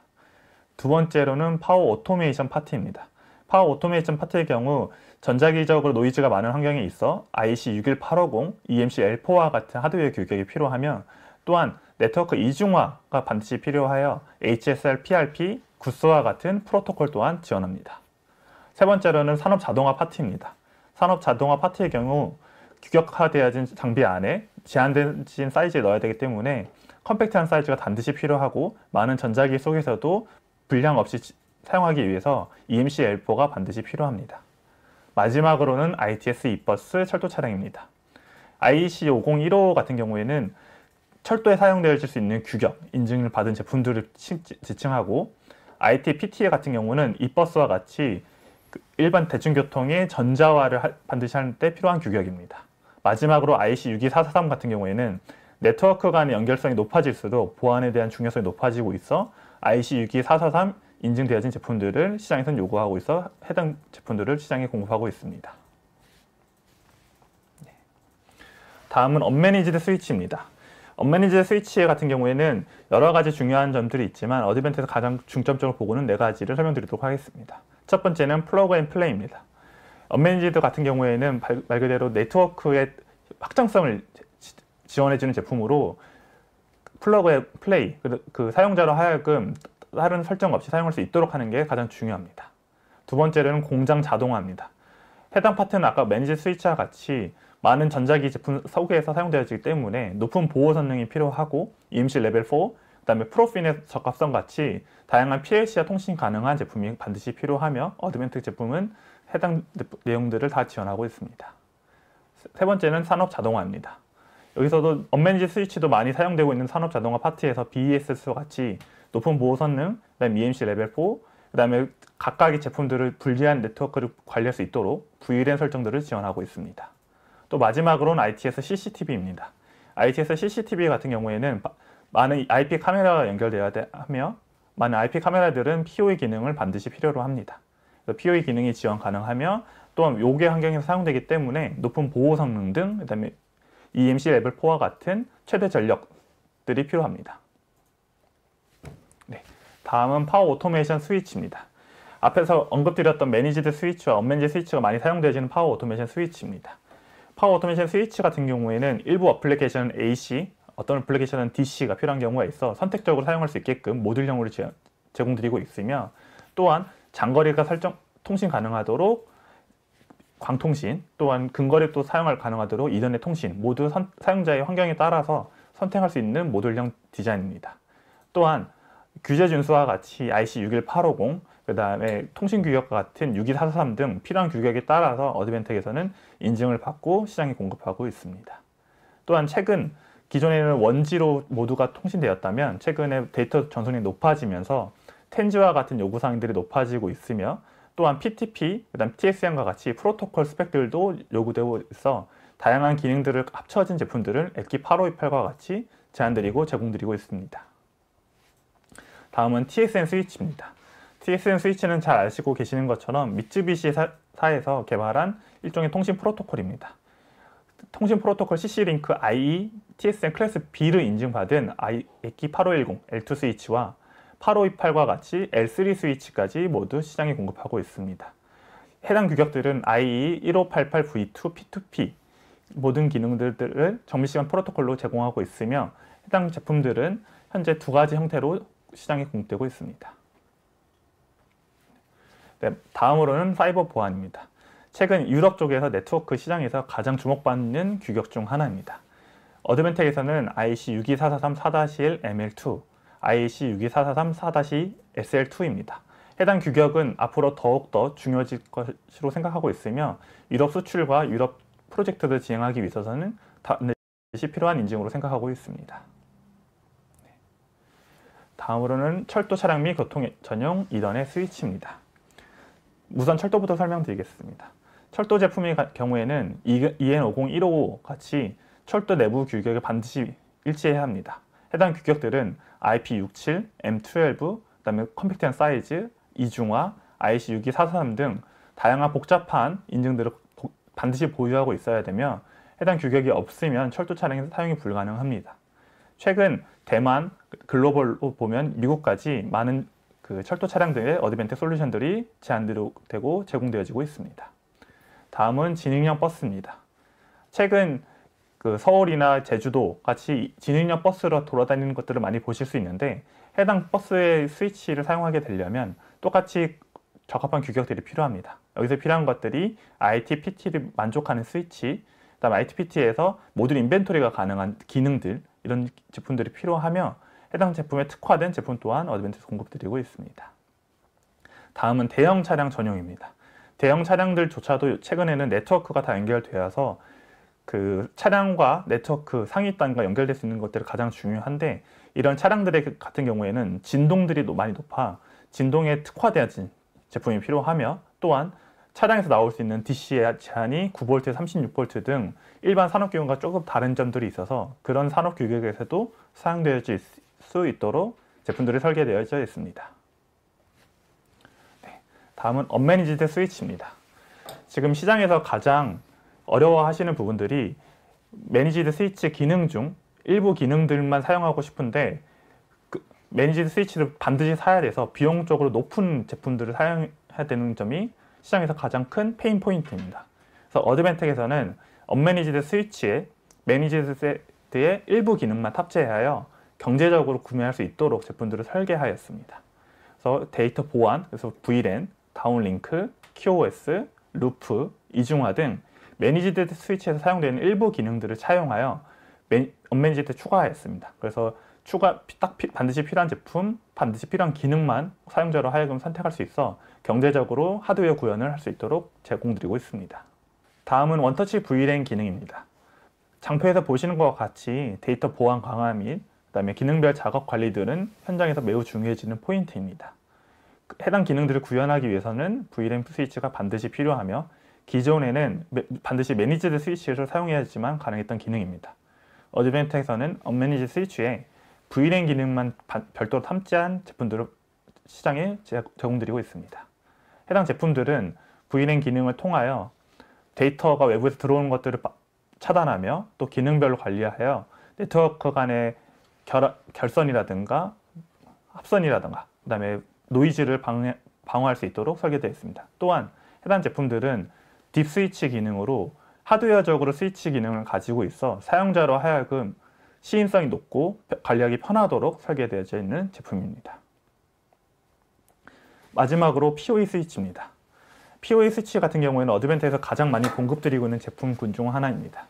두 번째로는 파워 오토메이션 파트입니다. 파워 오토메이션 파트의 경우 전자기적으로 노이즈가 많은 환경에 있어 IC61850, EMC-L4와 같은 하드웨어 규격이 필요하며 또한 네트워크 이중화가 반드시 필요하여 HSR, PRP, 구스와 같은 프로토콜 또한 지원합니다. 세 번째로는 산업 자동화 파트입니다. 산업 자동화 파트의 경우 규격화되어진 장비 안에 제한된 사이즈에 넣어야 되기 때문에 컴팩트한 사이즈가 반드시 필요하고 많은 전자기 속에서도 불량 없이 사용하기 위해서 EMC-L4가 반드시 필요합니다. 마지막으로는 ITS 이버스 철도 차량입니다. IEC50155 같은 경우에는 철도에 사용되어질 수 있는 규격, 인증을 받은 제품들을 지칭하고 IT PTA 같은 경우는 이버스와 같이 일반 대중교통의 전자화를 반드시 할 때 필요한 규격입니다. 마지막으로 IC62443 같은 경우에는 네트워크 간의 연결성이 높아질수록 보안에 대한 중요성이 높아지고 있어 IC62443 인증되어진 제품들을 시장에서는 요구하고 있어 해당 제품들을 시장에 공급하고 있습니다. 다음은 언매니지드 스위치입니다. 언매니지드 스위치 같은 경우에는 여러 가지 중요한 점들이 있지만 어드밴텍에서 가장 중점적으로 보고는 네 가지를 설명드리도록 하겠습니다. 첫 번째는 플러그 앤 플레이입니다. 언매니지드 같은 경우에는 말 그대로 네트워크의 확장성을 지원해주는 제품으로 플러그 앤 플레이, 그 사용자로 하여금 다른 설정 없이 사용할 수 있도록 하는 게 가장 중요합니다. 두 번째로는 공장 자동화입니다. 해당 파트는 아까 매니지드 스위치와 같이 많은 전자기 제품 속에서 사용되어지기 때문에 높은 보호 성능이 필요하고 EMC 레벨 4, 그 다음에 프로핀의 적합성 같이 다양한 PLC와 통신 가능한 제품이 반드시 필요하며 어드밴텍 제품은 해당 내용들을 다 지원하고 있습니다. 세 번째는 산업 자동화입니다. 여기서도 언매니지드 스위치도 많이 사용되고 있는 산업 자동화 파트에서 BESS와 같이 높은 보호 성능, 그다음에 EMC 레벨 4, 그다음에 각각의 제품들을 분리한 네트워크를 관리할 수 있도록 VLAN 설정들을 지원하고 있습니다. 또 마지막으로는 ITS CCTV입니다. ITS CCTV 같은 경우에는 많은 IP 카메라가 연결되어야 하며 많은 IP 카메라들은 PoE 기능을 반드시 필요로 합니다. PoE 기능이 지원 가능하며 또한 요괴 환경에서 사용되기 때문에 높은 보호 성능 등 그다음에 EMC 레벨 4와 같은 최대 전력들이 필요합니다. 네, 다음은 파워 오토메이션 스위치입니다. 앞에서 언급드렸던 매니지드 스위치와 언매니지드 스위치가 많이 사용되어지는 파워 오토메이션 스위치입니다. 파워 오토메이션 스위치 같은 경우에는 일부 어플리케이션은 AC, 어떤 어플리케이션은 DC가 필요한 경우가 있어 선택적으로 사용할 수 있게끔 모듈형으로 제공드리고 있으며 또한 장거리가 통신 가능하도록 광통신, 또한 근거리 또 사용할 가능하도록 이더넷 통신 모두 사용자의 환경에 따라서 선택할 수 있는 모듈형 디자인입니다. 또한 규제 준수와 같이 IC 61850, 그 다음에 통신 규격과 같은 62443 등 필요한 규격에 따라서 어드밴텍에서는 인증을 받고 시장에 공급하고 있습니다. 또한 최근 기존에는 원지로 모두가 통신되었다면 최근에 데이터 전송량이 높아지면서 텐즈와 같은 요구사항들이 높아지고 있으며 또한 PTP, 그다음 TXM과 같이 프로토콜 스펙들도 요구되고 있어 다양한 기능들을 합쳐진 제품들을 엑기 8528과 같이 제안드리고 제공드리고 있습니다. 다음은 TXM 스위치입니다. TXM 스위치는 잘 아시고 계시는 것처럼 미쯔비시사에서 개발한 일종의 통신 프로토콜입니다. 통신 프로토콜 CC-링크 IE TXM 클래스 B를 인증받은 엑기 8510 L2 스위치와 8528과 같이 L3 스위치까지 모두 시장에 공급하고 있습니다. 해당 규격들은 IE 1588V2 P2P 모든 기능들을 정밀시간 프로토콜로 제공하고 있으며 해당 제품들은 현재 두 가지 형태로 시장에 공급되고 있습니다. 네, 다음으로는 사이버 보안입니다. 최근 유럽 쪽에서 네트워크 시장에서 가장 주목받는 규격 중 하나입니다. 어드밴텍에서는 IEC 62443 4-1 ML2, IEC 62443 4-SL2입니다. 해당 규격은 앞으로 더욱더 중요해질 것으로 생각하고 있으며 유럽 수출과 유럽 프로젝트를 진행하기 위해서는 반드시 필요한 인증으로 생각하고 있습니다. 다음으로는 철도 차량 및 교통 전용 이더넷 스위치입니다. 우선 철도부터 설명드리겠습니다. 철도 제품의 경우에는 EN50155 같이 철도 내부 규격에 반드시 일치해야 합니다. 해당 규격들은 IP67, M12, 그다음에 컴팩트한 사이즈, 이중화, IC62443 등 다양한 복잡한 인증들을 반드시 보유하고 있어야 되며 해당 규격이 없으면 철도 차량에서 사용이 불가능합니다. 최근 대만, 글로벌로 보면 미국까지 많은 철도 차량들의 어드밴텍 솔루션들이 제안되고 제공되어지고 있습니다. 다음은 지능형 버스입니다. 최근 서울이나 제주도 같이 지능형 버스로 돌아다니는 것들을 많이 보실 수 있는데 해당 버스의 스위치를 사용하게 되려면 똑같이 적합한 규격들이 필요합니다. 여기서 필요한 것들이 ITPT를 만족하는 스위치, 그다음 ITPT에서 모듈 인벤토리가 가능한 기능들 이런 제품들이 필요하며 해당 제품에 특화된 제품 또한 어드밴텍에서 공급드리고 있습니다. 다음은 대형 차량 전용입니다. 대형 차량들조차도 최근에는 네트워크가 다 연결되어서 차량과 네트워크 상위단과 연결될 수 있는 것들이 가장 중요한데 이런 차량들의 같은 경우에는 진동들이 많이 높아 진동에 특화되어진 제품이 필요하며 또한 차량에서 나올 수 있는 DC의 제한이 9V, 36V 등 일반 산업 규격과 조금 다른 점들이 있어서 그런 산업 규격에서도 사용되어질 수 있도록 제품들이 설계되어져 있습니다. 네, 다음은 언매니지드 스위치입니다. 지금 시장에서 가장 어려워하시는 부분들이 매니지드 스위치 기능 중 일부 기능들만 사용하고 싶은데 매니지드 스위치를 반드시 사야 돼서 비용적으로 높은 제품들을 사용해야 되는 점이 시장에서 가장 큰 페인 포인트입니다. 그래서 어드밴텍에서는 언매니지드 스위치에 매니지드의 일부 기능만 탑재하여 경제적으로 구매할 수 있도록 제품들을 설계하였습니다. 그래서 데이터 보안, 그래서 VLAN, 다운링크, QoS, 루프, 이중화 등 매니지드 스위치에서 사용되는 일부 기능들을 차용하여 언매니지드에 추가하였습니다. 그래서 반드시 필요한 제품, 반드시 필요한 기능만 사용자로 하여금 선택할 수 있어 경제적으로 하드웨어 구현을 할 수 있도록 제공드리고 있습니다. 다음은 원터치 VLAN 기능입니다. 장표에서 보시는 것과 같이 데이터 보안 강화 및 그다음에 기능별 작업 관리들은 현장에서 매우 중요해지는 포인트입니다. 해당 기능들을 구현하기 위해서는 VLAN 스위치가 반드시 필요하며 기존에는 반드시 매니지드 스위치를 사용해야지만 가능했던 기능입니다. 어드밴텍에서는 언매니지드 스위치에 VLAN 기능만 별도로 탑재한 제품들을 시장에 제공드리고 있습니다. 해당 제품들은 VLAN 기능을 통하여 데이터가 외부에서 들어오는 것들을 차단하며 또 기능별로 관리하여 네트워크 간의 결선이라든가 합선이라든가 그 다음에 노이즈를 방어할 수 있도록 설계되어 있습니다. 또한 해당 제품들은 딥 스위치 기능으로 하드웨어적으로 스위치 기능을 가지고 있어 사용자로 하여금 시인성이 높고 관리하기 편하도록 설계되어져 있는 제품입니다. 마지막으로 PoE 스위치입니다. PoE 스위치 같은 경우에는 어드밴텍에서 가장 많이 공급드리고 있는 제품군 중 하나입니다.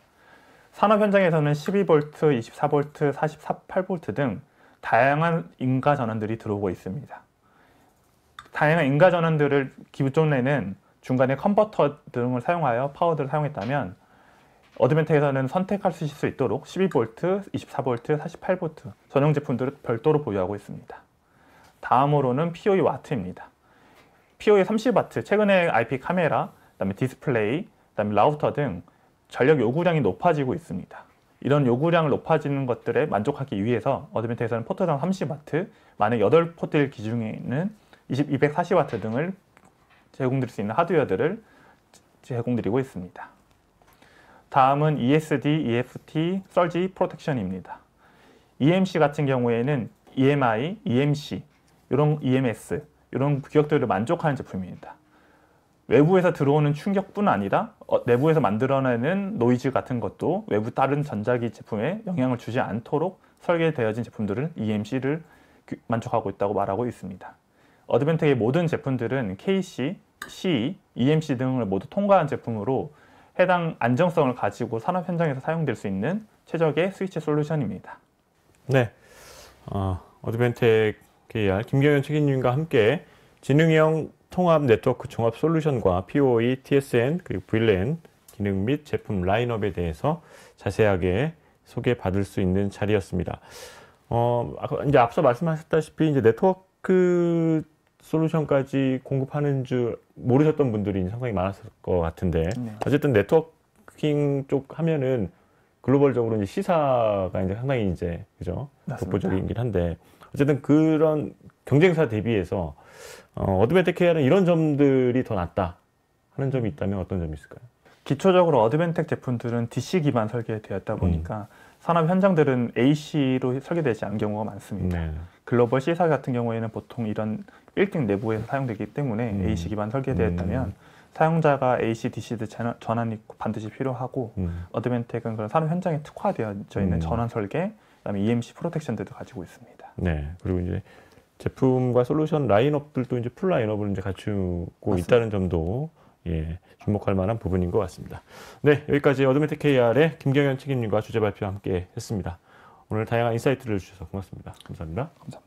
산업 현장에서는 12V, 24V, 48V 등 다양한 인가 전환들이 들어오고 있습니다. 다양한 인가 전환들을 기존에는 중간에 컨버터 등을 사용하여 파워들을 사용했다면 어드밴텍에서는 선택할 수 있도록 12V, 24V, 48V 전용 제품들을 별도로 보유하고 있습니다. 다음으로는 POE 와트입니다. POE 30W, 최근에 IP 카메라, 그다음에 디스플레이, 그다음에 라우터 등 전력 요구량이 높아지고 있습니다. 이런 요구량을 높아지는 것들에 만족하기 위해서 어드밴텍에서는 포트당 30W, 만약 8포트일 기준에는 240W 등을 제공드릴 수 있는 하드웨어들을 제공드리고 있습니다. 다음은 ESD, EFT, 설지 프로텍션입니다. EMC 같은 경우에는 EMI, EMC, 이런 EMS, 이런 규격들을 만족하는 제품입니다. 외부에서 들어오는 충격뿐 아니라 내부에서 만들어내는 노이즈 같은 것도 외부 다른 전자기 제품에 영향을 주지 않도록 설계되어진 제품들을 EMC를 만족하고 있다고 말하고 있습니다. 어드밴텍의 모든 제품들은 KC, CE, EMC 등을 모두 통과한 제품으로 해당 안정성을 가지고 산업 현장에서 사용될 수 있는 최적의 스위치 솔루션입니다. 네, 어드밴텍 KR 김경현 책임님과 함께 지능형 통합 네트워크 종합 솔루션과 POE, TSN, 그리고 VLAN 기능 및 제품 라인업에 대해서 자세하게 소개받을 수 있는 자리였습니다. 이제 앞서 말씀하셨다시피 이제 네트워크 솔루션까지 공급하는 줄 모르셨던 분들이 상당히 많았을 것 같은데, 네. 어쨌든 네트워킹 쪽 하면은 글로벌적으로 이제 시사가 이제 상당히 이제 그죠? 독보적이긴 한데, 어쨌든 그런 경쟁사 대비해서 어드밴텍 KR은 이런 점들이 더 낫다 하는 점이 있다면 어떤 점이 있을까요? 기초적으로 어드밴텍 제품들은 DC 기반 설계되었다 보니까 산업 현장들은 AC로 설계되지 않은 경우가 많습니다. 네. 글로벌 C사 같은 경우에는 보통 이런 빌딩 내부에서 사용되기 때문에 AC 기반 설계되었다면 사용자가 AC, DC 전환이 반드시 필요하고 어드밴텍은 그런 산업 현장에 특화되어 있는 전환 설계, 그다음에 EMC 프로텍션들도 가지고 있습니다. 네. 그리고 이제 제품과 솔루션 라인업들도 이제 풀 라인업을 이제 갖추고 맞습니다. 있다는 점도 주목할 만한 부분인 것 같습니다. 네, 여기까지 어드밴텍 KR의 김경현 책임님과 주제 발표와 함께 했습니다. 오늘 다양한 인사이트를 주셔서 고맙습니다. 감사합니다. 감사합니다.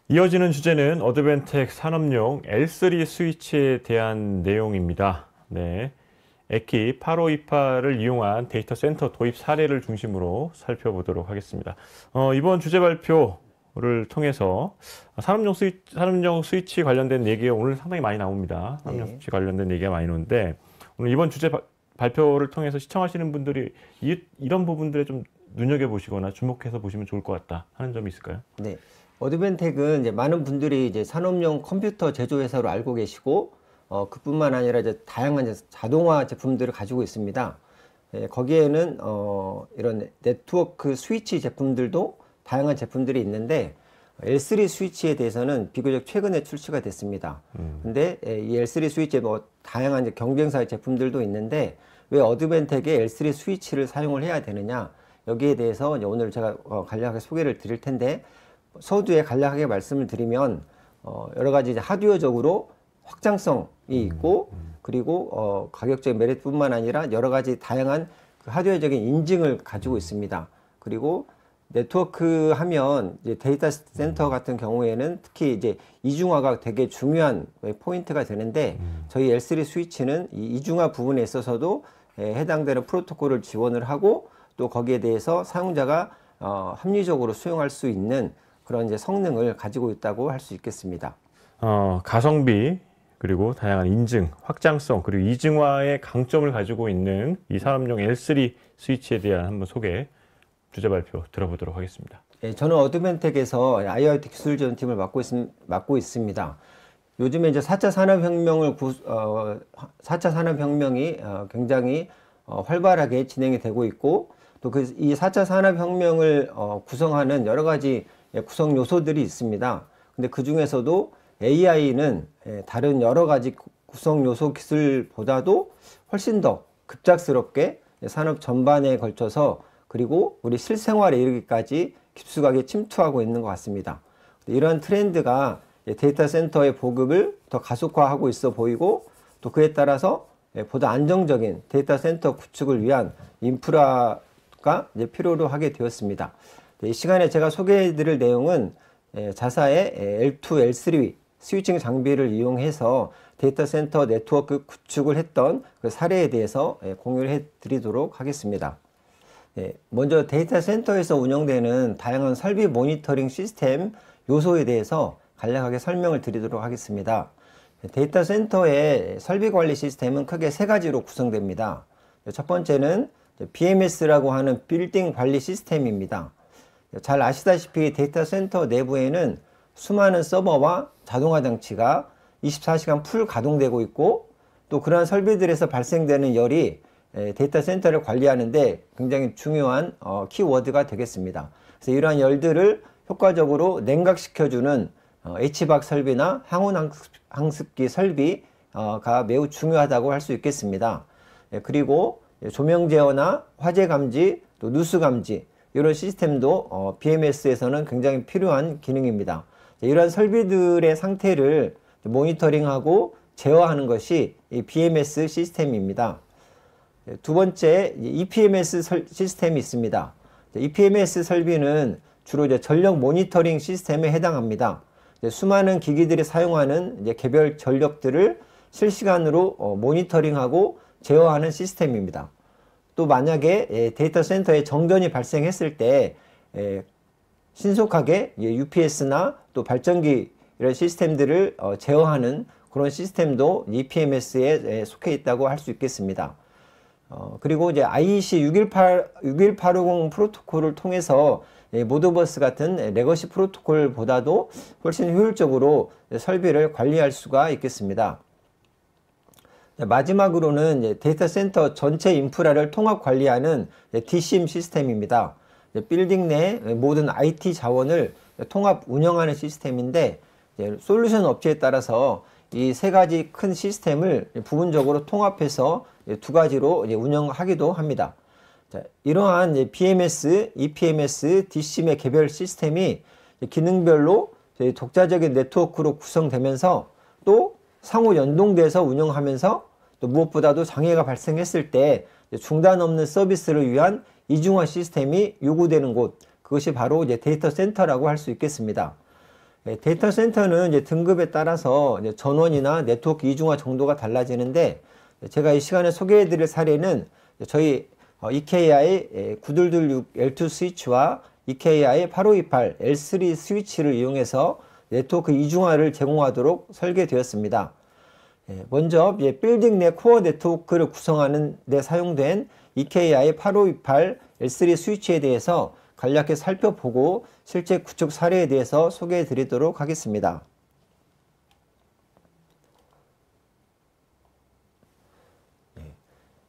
이어지는 주제는 어드밴텍 산업용 L3 스위치에 대한 내용입니다. 네, 에키 8528을 이용한 데이터 센터 도입 사례를 중심으로 살펴보도록 하겠습니다. 이번 주제 발표를 통해서 산업용 스위치 관련된 얘기가 오늘 상당히 많이 나옵니다. 산업용 스위치 관련된 얘기가 많이 나오는데, 오늘 이번 주제 발표를 통해서 시청하시는 분들이 이런 부분들에 좀 눈여겨보시거나 주목해서 보시면 좋을 것 같다 하는 점이 있을까요? 네. 어드밴텍은 이제 많은 분들이 이제 산업용 컴퓨터 제조회사로 알고 계시고, 그뿐만 아니라 이제 다양한 이제 자동화 제품들을 가지고 있습니다. 거기에는 이런 네트워크 스위치 제품들도 다양한 제품들이 있는데, L3 스위치에 대해서는 비교적 최근에 출시가 됐습니다. 근데 이 L3 스위치에 뭐 다양한 이제 경쟁사의 제품들도 있는데, 왜 어드밴텍의 L3 스위치를 사용을 해야 되느냐, 여기에 대해서 이제 오늘 제가 간략하게 소개를 드릴 텐데, 서두에 간략하게 말씀을 드리면 여러 가지 이제 하드웨어적으로 확장성이 있고, 그리고 가격적인 메리트뿐만 아니라 여러 가지 다양한 그 하드웨어적인 인증을 가지고 있습니다. 그리고 네트워크 하면 이제 데이터 센터 같은 경우에는 특히 이제 이중화가 되게 중요한 포인트가 되는데, 저희 L3 스위치는 이 이중화 부분에 있어서도 해당되는 프로토콜을 지원을 하고, 또 거기에 대해서 사용자가 합리적으로 수용할 수 있는 그런 이제 성능을 가지고 있다고 할 수 있겠습니다. 가성비, 그리고 다양한 인증, 확장성, 그리고 이중화의 강점을 가지고 있는 이 산업용 L3 스위치에 대한 한번 소개, 주제 발표 들어보도록 하겠습니다. 예, 저는 어드밴텍에서 IoT 기술 지원팀을 맡고 있습니다. 요즘에 이제 4차 산업혁명이 굉장히 활발하게 진행이 되고 있고, 또 이 4차 산업혁명을 구성하는 여러 가지 구성 요소들이 있습니다. 근데 그 중에서도 AI는 다른 여러 가지 구성 요소 기술보다도 훨씬 더 급작스럽게 산업 전반에 걸쳐서, 그리고 우리 실생활에 이르기까지 깊숙하게 침투하고 있는 것 같습니다. 이러한 트렌드가 데이터 센터의 보급을 더 가속화하고 있어 보이고, 또 그에 따라서 보다 안정적인 데이터 센터 구축을 위한 인프라가 이제 필요로 하게 되었습니다. 이 시간에 제가 소개해드릴 내용은 자사의 L2, L3 스위칭 장비를 이용해서 데이터 센터 네트워크 구축을 했던 그 사례에 대해서 공유를 해드리도록 하겠습니다. 먼저 데이터 센터에서 운영되는 다양한 설비 모니터링 시스템 요소에 대해서 간략하게 설명을 드리도록 하겠습니다. 데이터 센터의 설비 관리 시스템은 크게 세 가지로 구성됩니다. 첫 번째는 BMS라고 하는 빌딩 관리 시스템입니다. 잘 아시다시피 데이터 센터 내부에는 수많은 서버와 자동화 장치가 24시간 풀 가동되고 있고, 또 그러한 설비들에서 발생되는 열이 데이터 센터를 관리하는데 굉장히 중요한 키워드가 되겠습니다. 그래서 이러한 열들을 효과적으로 냉각시켜주는 HVAC 설비나 항온 항습기 설비가 매우 중요하다고 할 수 있겠습니다. 그리고 조명 제어나 화재 감지, 또 누수 감지, 이런 시스템도 BMS에서는 굉장히 필요한 기능입니다. 이러한 설비들의 상태를 모니터링하고 제어하는 것이 이 BMS 시스템입니다. 두 번째, EPMS 시스템이 있습니다. EPMS 설비는 주로 전력 모니터링 시스템에 해당합니다. 수많은 기기들이 사용하는 개별 전력들을 실시간으로 모니터링하고 제어하는 시스템입니다. 또 만약에 데이터 센터에 정전이 발생했을 때 신속하게 UPS나 또 발전기 이런 시스템들을 제어하는 그런 시스템도 EPMS에 속해 있다고 할 수 있겠습니다. 그리고 이제 IEC 61850 프로토콜을 통해서 모드버스 같은 레거시 프로토콜보다도 훨씬 효율적으로 설비를 관리할 수가 있겠습니다. 마지막으로는 이제 데이터 센터 전체 인프라를 통합 관리하는 DCIM 시스템입니다. 빌딩 내 모든 IT 자원을 통합 운영하는 시스템인데, 솔루션 업체에 따라서 이 세 가지 큰 시스템을 부분적으로 통합해서 두 가지로 운영하기도 합니다. 이러한 BMS, EPMS, DCIM의 개별 시스템이 기능별로 독자적인 네트워크로 구성되면서 또 상호 연동돼서 운영하면서 또 무엇보다도 장애가 발생했을 때 중단 없는 서비스를 위한 이중화 시스템이 요구되는 곳, 그것이 바로 데이터 센터라고 할 수 있겠습니다. 데이터 센터는 등급에 따라서 전원이나 네트워크 이중화 정도가 달라지는데, 제가 이 시간에 소개해 드릴 사례는 저희 EKI 9226 L2 스위치와 EKI 8528 L3 스위치를 이용해서 네트워크 이중화를 제공하도록 설계되었습니다. 먼저 빌딩 내 코어 네트워크를 구성하는 데 사용된 EKI 8528 L3 스위치에 대해서 간략히 살펴보고 실제 구축 사례에 대해서 소개해 드리도록 하겠습니다.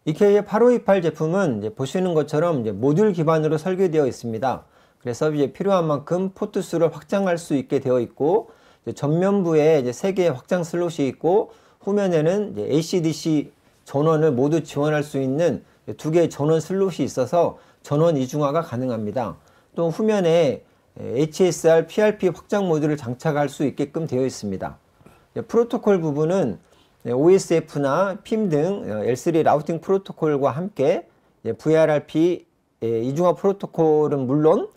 EKI 8528 제품은 보시는 것처럼 모듈 기반으로 설계되어 있습니다. 그래서 필요한 만큼 포트 수를 확장할 수 있게 되어 있고, 전면부에 3개의 확장 슬롯이 있고, 후면에는 AC/DC 전원을 모두 지원할 수 있는 2개의 전원 슬롯이 있어서 전원 이중화가 가능합니다. 또 후면에 HSR, PRP 확장 모듈을 장착할 수 있게끔 되어 있습니다. 프로토콜 부분은 OSF나 PIM 등 L3 라우팅 프로토콜과 함께 VRRP 이중화 프로토콜은 물론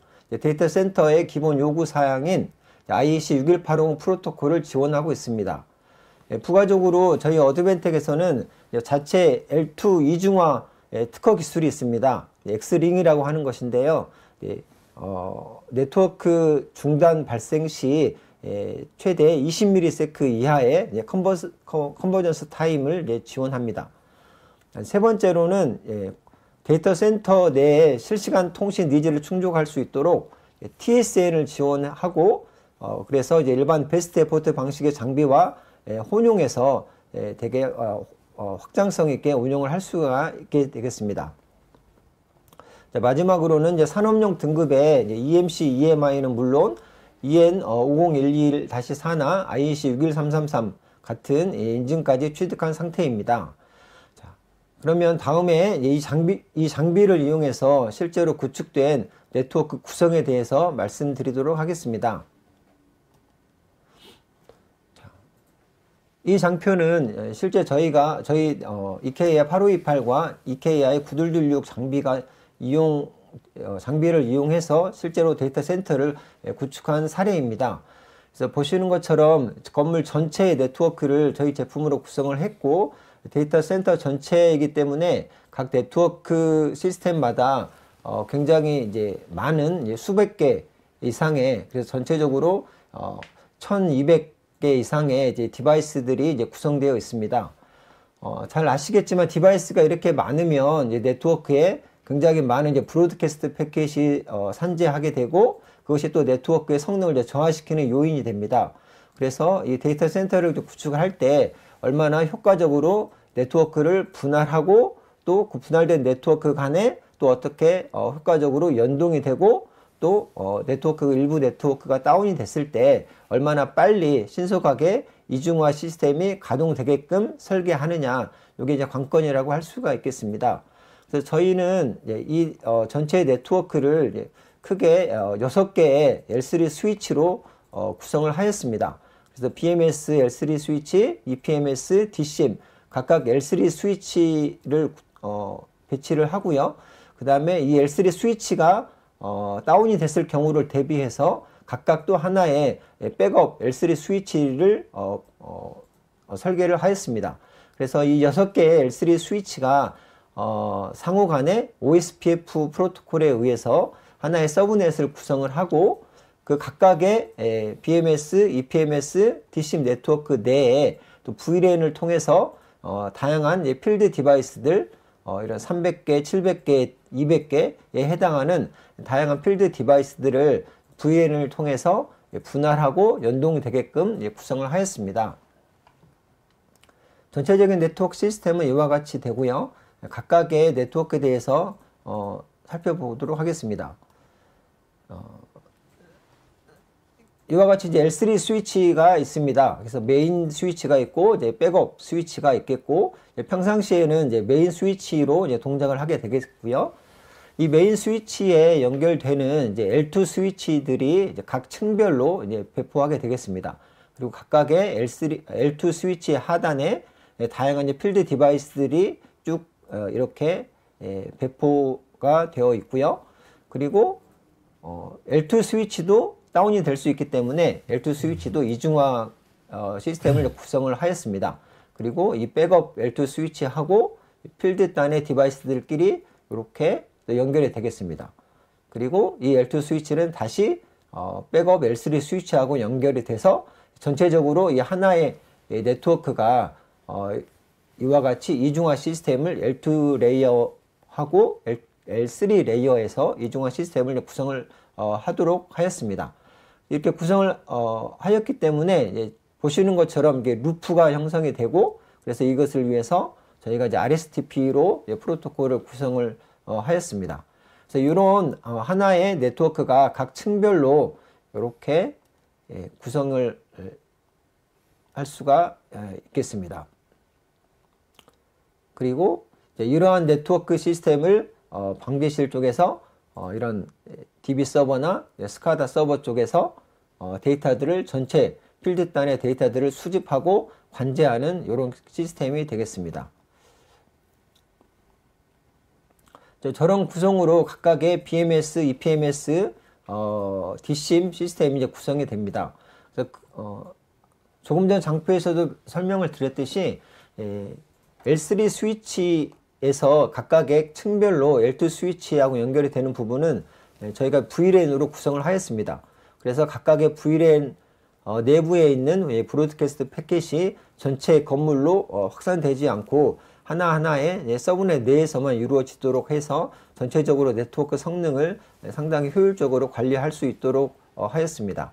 데이터 센터의 기본 요구 사양인 IEC 61850 프로토콜을 지원하고 있습니다. 부가적으로 저희 어드벤텍에서는 자체 L2 이중화 특허 기술이 있습니다. X링이라고 하는 것인데요. 네트워크 중단 발생 시 최대 20ms 이하의 컨버전스 타임을 지원합니다. 세 번째로는 데이터 센터 내에 실시간 통신 니즈를 충족할 수 있도록 TSN을 지원하고, 그래서 일반 베스트 에포트 방식의 장비와 혼용해서 되게 확장성 있게 운영을 할 수가 있게 되겠습니다. 마지막으로는 산업용 등급의 EMC, EMI는 물론 EN 5011-4나 IEC 61333 같은 인증까지 취득한 상태입니다. 자, 그러면 다음에 이 장비를 이용해서 실제로 구축된 네트워크 구성에 대해서 말씀드리도록 하겠습니다. 이 장표는 실제 저희 EKI 8528과 EKI 9226 장비가 장비를 이용해서 실제로 데이터 센터를 구축한 사례입니다. 그래서 보시는 것처럼 건물 전체의 네트워크를 저희 제품으로 구성을 했고, 데이터 센터 전체이기 때문에 각 네트워크 시스템마다 굉장히 이제 많은 이제 수백 개 이상의, 그래서 전체적으로 1200개 이상의 이제 디바이스들이 이제 구성되어 있습니다. 잘 아시겠지만 디바이스가 이렇게 많으면 이제 네트워크에 굉장히 많은 이제 브로드캐스트 패킷이 산재하게 되고, 그것이 또 네트워크의 성능을 이제 저하시키는 요인이 됩니다. 그래서 이 데이터 센터를 구축을 할 때 얼마나 효과적으로 네트워크를 분할하고, 또 그 분할된 네트워크 간에 또 어떻게 효과적으로 연동이 되고, 또 네트워크 일부 네트워크가 다운이 됐을 때 얼마나 빨리 신속하게 이중화 시스템이 가동되게끔 설계하느냐, 이게 이제 관건이라고 할 수가 있겠습니다. 그래서 저희는 이 전체 네트워크를 이제 크게 6개의 L3 스위치로 구성을 하였습니다. 그래서 BMS L3 스위치, EPMS, DCIM 각각 L3 스위치를 배치를 하고요. 그 다음에 이 L3 스위치가 다운이 됐을 경우를 대비해서 각각 또 하나의 백업 L3 스위치를 설계를 하였습니다. 그래서 이 6개의 L3 스위치가 상호 간에 OSPF 프로토콜에 의해서 하나의 서브넷을 구성을 하고, 그 각각의 BMS, EPMS, DCIM 네트워크 내에 또 VLAN을 통해서 다양한 필드 디바이스들, 이런 300개, 700개, 200개에 해당하는 다양한 필드 디바이스들을 VLAN을 통해서 분할하고 연동이 되게끔 구성을 하였습니다. 전체적인 네트워크 시스템은 이와 같이 되고요. 각각의 네트워크에 대해서 살펴보도록 하겠습니다. 이와 같이 이제 L3 스위치가 있습니다. 그래서 메인 스위치가 있고, 이제 백업 스위치가 있겠고, 평상시에는 이제 메인 스위치로 이제 동작을 하게 되겠고요. 이 메인 스위치에 연결되는 이제 L2 스위치들이 이제 각 층별로 이제 배포하게 되겠습니다. 그리고 각각의 L2 스위치의 하단에 다양한 이제 필드 디바이스들이 쭉 이렇게 배포가 되어 있고요. 그리고 L2 스위치도 다운이 될 수 있기 때문에 L2 스위치도 이중화 시스템을 구성을 하였습니다. 그리고 이 백업 L2 스위치하고 필드 단의 디바이스들끼리 이렇게 연결이 되겠습니다. 그리고 이 L2 스위치는 다시 백업 L3 스위치하고 연결이 돼서 전체적으로 이 하나의 네트워크가 이와 같이 이중화 시스템을 L2 레이어하고 L3 레이어에서 이중화 시스템을 구성을 하도록 하였습니다. 이렇게 구성을 하였기 때문에 이제 보시는 것처럼 이게 루프가 형성이 되고, 그래서 이것을 위해서 저희가 이제 RSTP로 프로토콜을 구성을 하였습니다. 그래서 이런 하나의 네트워크가 각 층별로 이렇게 구성을 할 수가 있겠습니다. 그리고 이러한 네트워크 시스템을 방비실 쪽에서 이런 DB 서버나 스카다 서버 쪽에서 데이터들을 전체 필드 단의 데이터들을 수집하고 관제하는 이런 시스템이 되겠습니다. 저런 구성으로 각각의 BMS, EPMS, DCIM 시스템이 이제 구성이 됩니다. 그래서 조금 전 장표에서도 설명을 드렸듯이 L3 스위치에서 각각의 층별로 L2 스위치하고 연결이 되는 부분은 저희가 VLAN으로 구성을 하였습니다. 그래서 각각의 VLAN 내부에 있는 브로드캐스트 패킷이 전체 건물로 확산되지 않고 하나하나의 서브넷 내에서만 이루어지도록 해서 전체적으로 네트워크 성능을 상당히 효율적으로 관리할 수 있도록 하였습니다.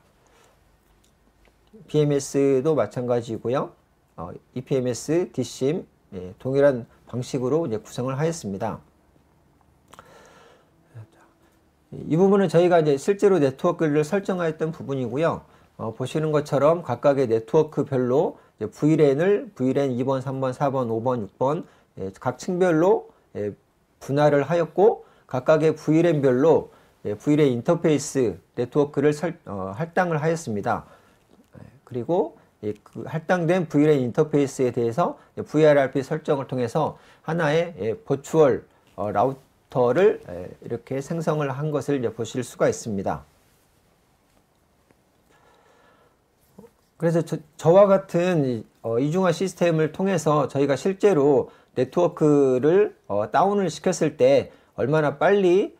BMS도 마찬가지고요. EPMS, DCIM 동일한 방식으로 이제 구성을 하였습니다. 이 부분은 저희가 이제 실제로 네트워크를 설정하였던 부분이고요. 보시는 것처럼 각각의 네트워크별로 VLAN을 VLAN 2번, 3번, 4번, 5번, 6번 각 층별로 분할을 하였고, 각각의 VLAN별로 VLAN 인터페이스 네트워크를 할당을 하였습니다. 그리고 그 할당된 VLAN 인터페이스에 대해서 VRRP 설정을 통해서 하나의 버추얼 컴퓨터를 이렇게 생성을 한 것을 이제 보실 수가 있습니다. 그래서 저와 같은 이중화 시스템을 통해서 저희가 실제로 네트워크를 다운을 시켰을 때 얼마나 빨리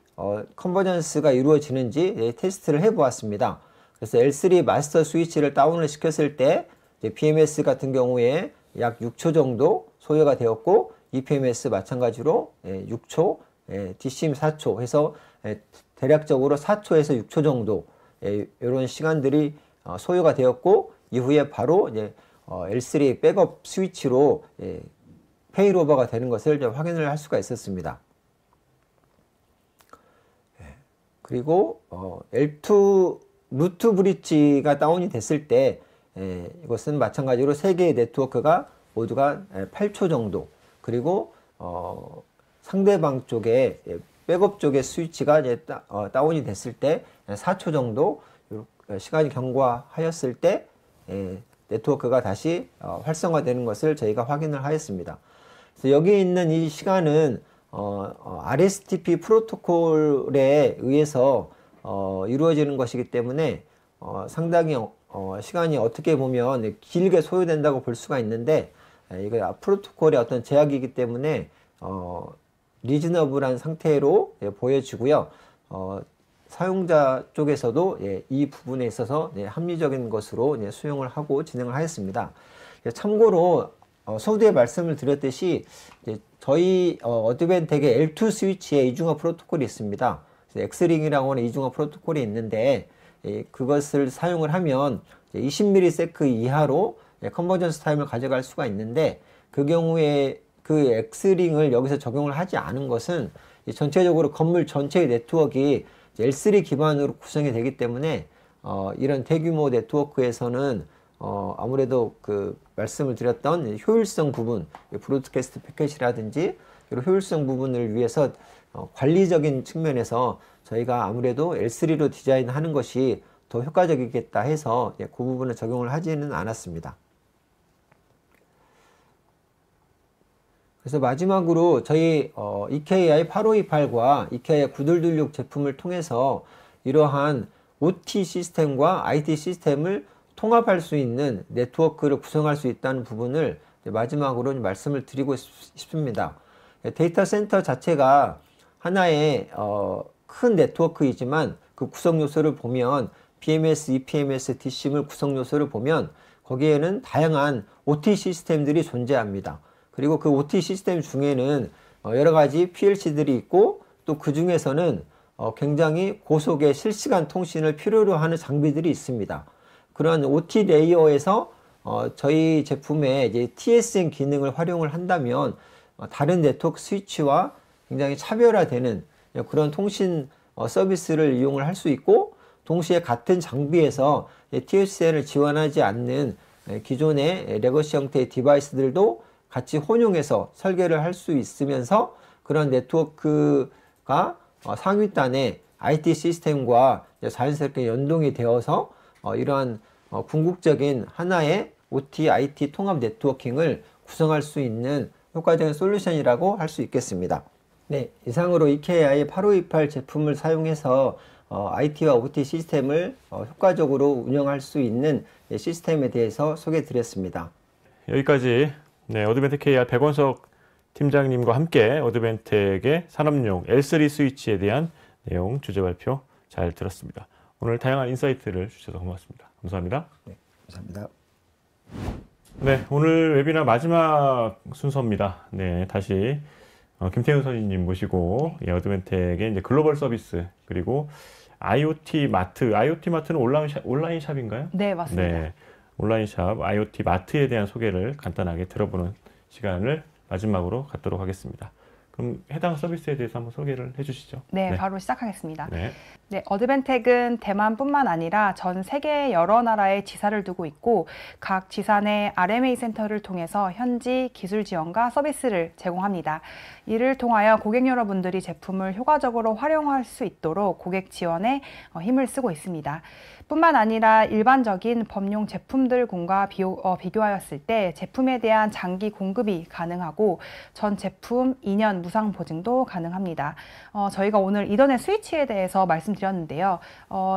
컨버전스가 이루어지는지 테스트를 해보았습니다. 그래서 L3 마스터 스위치를 다운을 시켰을 때 BMS 같은 경우에 약 6초 정도 소요가 되었고 EPMS 마찬가지로 6초, DCM 4초 해서 대략적으로 4초에서 6초 정도 이런 시간들이 소요가 되었고 이후에 바로 이제 L3 백업 스위치로 페일오버가 되는 것을 확인을 할 수가 있었습니다. 그리고 L2 루트 브릿지가 다운이 됐을 때 이것은 마찬가지로 세 개의 네트워크가 모두가 8초 정도, 그리고 상대방 쪽에 백업 쪽의 스위치가 이제 다운이 됐을 때 4초 정도 시간이 경과하였을 때 네트워크가 다시 활성화되는 것을 저희가 확인을 하였습니다. 그래서 여기 있는 이 시간은 RSTP 프로토콜에 의해서 이루어지는 것이기 때문에 상당히 시간이 어떻게 보면 길게 소요된다고 볼 수가 있는데 이거 프로토콜의 어떤 제약이기 때문에 리즈너블한 상태로 보여지고요. 사용자 쪽에서도 이 부분에 있어서 합리적인 것으로 수용을 하고 진행을 하였습니다. 참고로 서두에 말씀을 드렸듯이 저희 어드밴텍의 L2 스위치에 이중화 프로토콜이 있습니다. 엑스링이라고 하는 이중화 프로토콜이 있는데 그것을 사용을 하면 20ms 이하로 컨버전스 타임을 가져갈 수가 있는데 그 경우에 그 엑스링을 여기서 적용을 하지 않은 것은 전체적으로 건물 전체의 네트워크가 L3 기반으로 구성이 되기 때문에 이런 대규모 네트워크에서는 아무래도 그 말씀을 드렸던 효율성 부분, 브로드캐스트 패킷이라든지 이런 효율성 부분을 위해서 관리적인 측면에서 저희가 아무래도 L3로 디자인하는 것이 더 효과적이겠다 해서 그 부분을 적용을 하지는 않았습니다. 그래서 마지막으로 저희 EKI 8528과 EKI 9226 제품을 통해서 이러한 OT 시스템과 IT 시스템을 통합할 수 있는 네트워크를 구성할 수 있다는 부분을 마지막으로 말씀을 드리고 싶습니다. 데이터 센터 자체가 하나의 큰 네트워크이지만 그 구성 요소를 보면 BMS, EPMS, DCM을 구성 요소를 보면 거기에는 다양한 OT 시스템들이 존재합니다. 그리고 그 OT 시스템 중에는 여러 가지 PLC들이 있고 또 그 중에서는 굉장히 고속의 실시간 통신을 필요로 하는 장비들이 있습니다. 그런 OT 레이어에서 저희 제품의 이제 TSN 기능을 활용을 한다면 다른 네트워크 스위치와 굉장히 차별화되는 그런 통신 서비스를 이용을 할 수 있고 동시에 같은 장비에서 TSN을 지원하지 않는 기존의 레거시 형태의 디바이스들도 같이 혼용해서 설계를 할 수 있으면서 그런 네트워크가 상위단의 IT 시스템과 자연스럽게 연동이 되어서 이러한 궁극적인 하나의 OT, IT 통합 네트워킹을 구성할 수 있는 효과적인 솔루션이라고 할 수 있겠습니다. 네, 이상으로 EKI 8528 제품을 사용해서 IT와 OT 시스템을 효과적으로 운영할 수 있는 시스템에 대해서 소개해 드렸습니다. 여기까지 어드밴텍 KR 백원석 팀장님과 함께 어드밴텍의 산업용 L3 스위치에 대한 내용 주제 발표 잘 들었습니다. 오늘 다양한 인사이트를 주셔서 고맙습니다. 감사합니다. 네, 감사합니다. 네, 오늘 웨비나 마지막 순서입니다. 네, 다시 김태훈 선생님 모시고 어드밴텍의 이제 글로벌 서비스 그리고 IoT 마트는 온라인 샵인가요? 네, 맞습니다. 네, 온라인 샵 IoT 마트에 대한 소개를 간단하게 들어보는 시간을 마지막으로 갖도록 하겠습니다. 그럼 해당 서비스에 대해서 한번 소개를 해주시죠. 네, 바로 시작하겠습니다. 네. 네, 어드밴텍은 대만뿐만 아니라 전 세계 여러 나라에 지사를 두고 있고 각 지사 내 RMA 센터를 통해서 현지 기술 지원과 서비스를 제공합니다. 이를 통하여 고객 여러분들이 제품을 효과적으로 활용할 수 있도록 고객 지원에 힘을 쓰고 있습니다. 뿐만 아니라 일반적인 범용 제품들과 비교하였을 때 제품에 대한 장기 공급이 가능하고 전 제품 2년 무상 보증도 가능합니다. 저희가 오늘 이더넷 스위치에 대해서 말씀드렸는데요.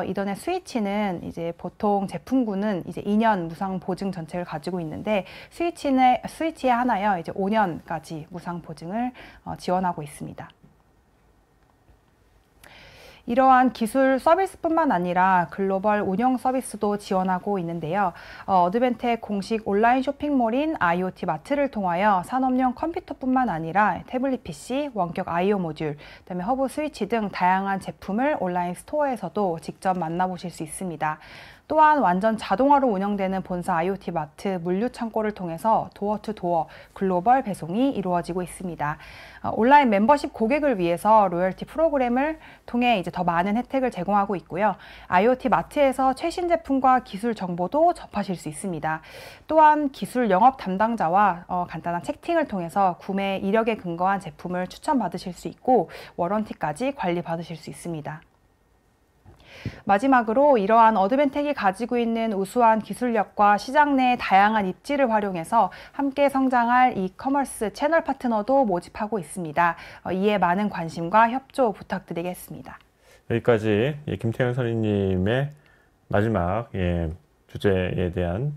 이더넷 스위치는 이제 보통 제품군은 이제 2년 무상 보증 전체를 가지고 있는데 스위치에 하나여 이제 5년까지 무상 보증을 지원하고 있습니다. 이러한 기술 서비스뿐만 아니라 글로벌 운영 서비스도 지원하고 있는데요. 어드벤텍 공식 온라인 쇼핑몰인 IoT 마트를 통하여 산업용 컴퓨터뿐만 아니라 태블릿 PC, 원격 I/O 모듈, 그다음에 허브 스위치 등 다양한 제품을 온라인 스토어에서도 직접 만나보실 수 있습니다. 또한 완전 자동화로 운영되는 본사 IoT 마트 물류 창고를 통해서 도어-투-도어 글로벌 배송이 이루어지고 있습니다. 온라인 멤버십 고객을 위해서 로열티 프로그램을 통해 이제 더 많은 혜택을 제공하고 있고요. IoT 마트에서 최신 제품과 기술 정보도 접하실 수 있습니다. 또한 기술 영업 담당자와 간단한 채팅을 통해서 구매 이력에 근거한 제품을 추천받으실 수 있고 워런티까지 관리받으실 수 있습니다. 마지막으로 이러한 어드벤텍이 가지고 있는 우수한 기술력과 시장 내 다양한 입지를 활용해서 함께 성장할 이커머스 채널 파트너도 모집하고 있습니다. 이에 많은 관심과 협조 부탁드리겠습니다. 여기까지 김태현 선임님의 마지막 주제에 대한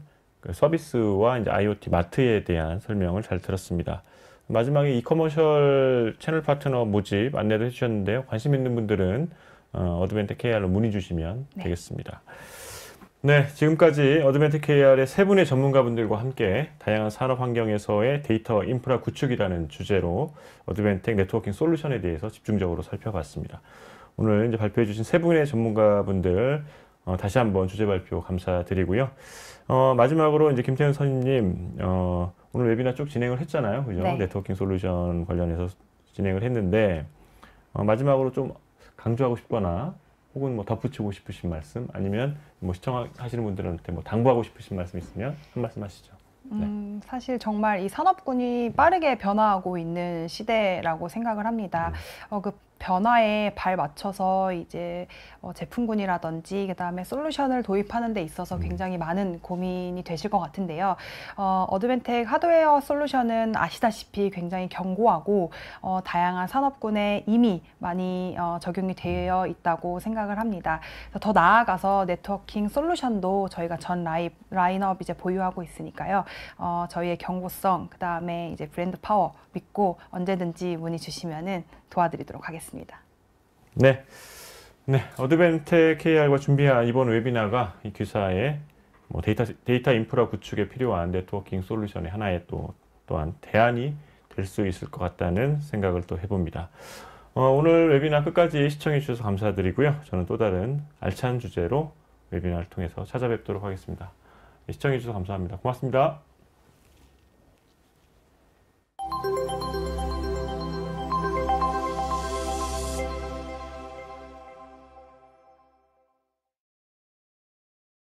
서비스와 이제 IoT 마트에 대한 설명을 잘 들었습니다. 마지막에 이커머셜 채널 파트너 모집 안내도 해주셨는데요. 관심 있는 분들은 어드벤텍 KR로 문의 주시면 되겠습니다. 네, 지금까지 어드벤텍 KR의 세 분의 전문가분들과 함께 다양한 산업 환경에서의 데이터 인프라 구축이라는 주제로 어드벤텍 네트워킹 솔루션에 대해서 집중적으로 살펴봤습니다. 오늘 이제 발표해 주신 세 분의 전문가분들 다시 한번 주제 발표 감사드리고요. 마지막으로 이제 김태현 선임님 오늘 웨비나 쭉 진행을 했잖아요, 그죠? 네. 네트워킹 솔루션 관련해서 진행을 했는데 마지막으로 좀 강조하고 싶거나 혹은 뭐 덧붙이고 싶으신 말씀 아니면 뭐 시청하시는 분들한테 뭐 당부하고 싶으신 말씀 있으면 한 말씀 하시죠. 네. 사실 정말 이 산업군이 빠르게 변화하고 있는 시대라고 생각을 합니다. 그 변화에 발 맞춰서 이제 제품군이라든지 그다음에 솔루션을 도입하는 데 있어서 굉장히 많은 고민이 되실 것 같은데요. 어드벤텍 하드웨어 솔루션은 아시다시피 굉장히 견고하고 다양한 산업군에 이미 많이 적용이 되어 있다고 생각을 합니다. 더 나아가서 네트워킹 솔루션도 저희가 전 라인업 이제 보유하고 있으니까요. 저희의 견고성, 그다음에 이제 브랜드 파워 믿고 언제든지 문의 주시면은 도와드리도록 하겠습니다. 네. 어드벤텍 KR과 준비한 이번 웨비나가 이 귀사의 뭐 데이터 인프라 구축에 필요한 네트워킹 솔루션의 하나의 또한 대안이 될 수 있을 것 같다는 생각을 또 해봅니다. 오늘 웨비나 끝까지 시청해 주셔서 감사드리고요. 저는 또 다른 알찬 주제로 웨비나를 통해서 찾아뵙도록 하겠습니다. 시청해 주셔서 감사합니다. 고맙습니다.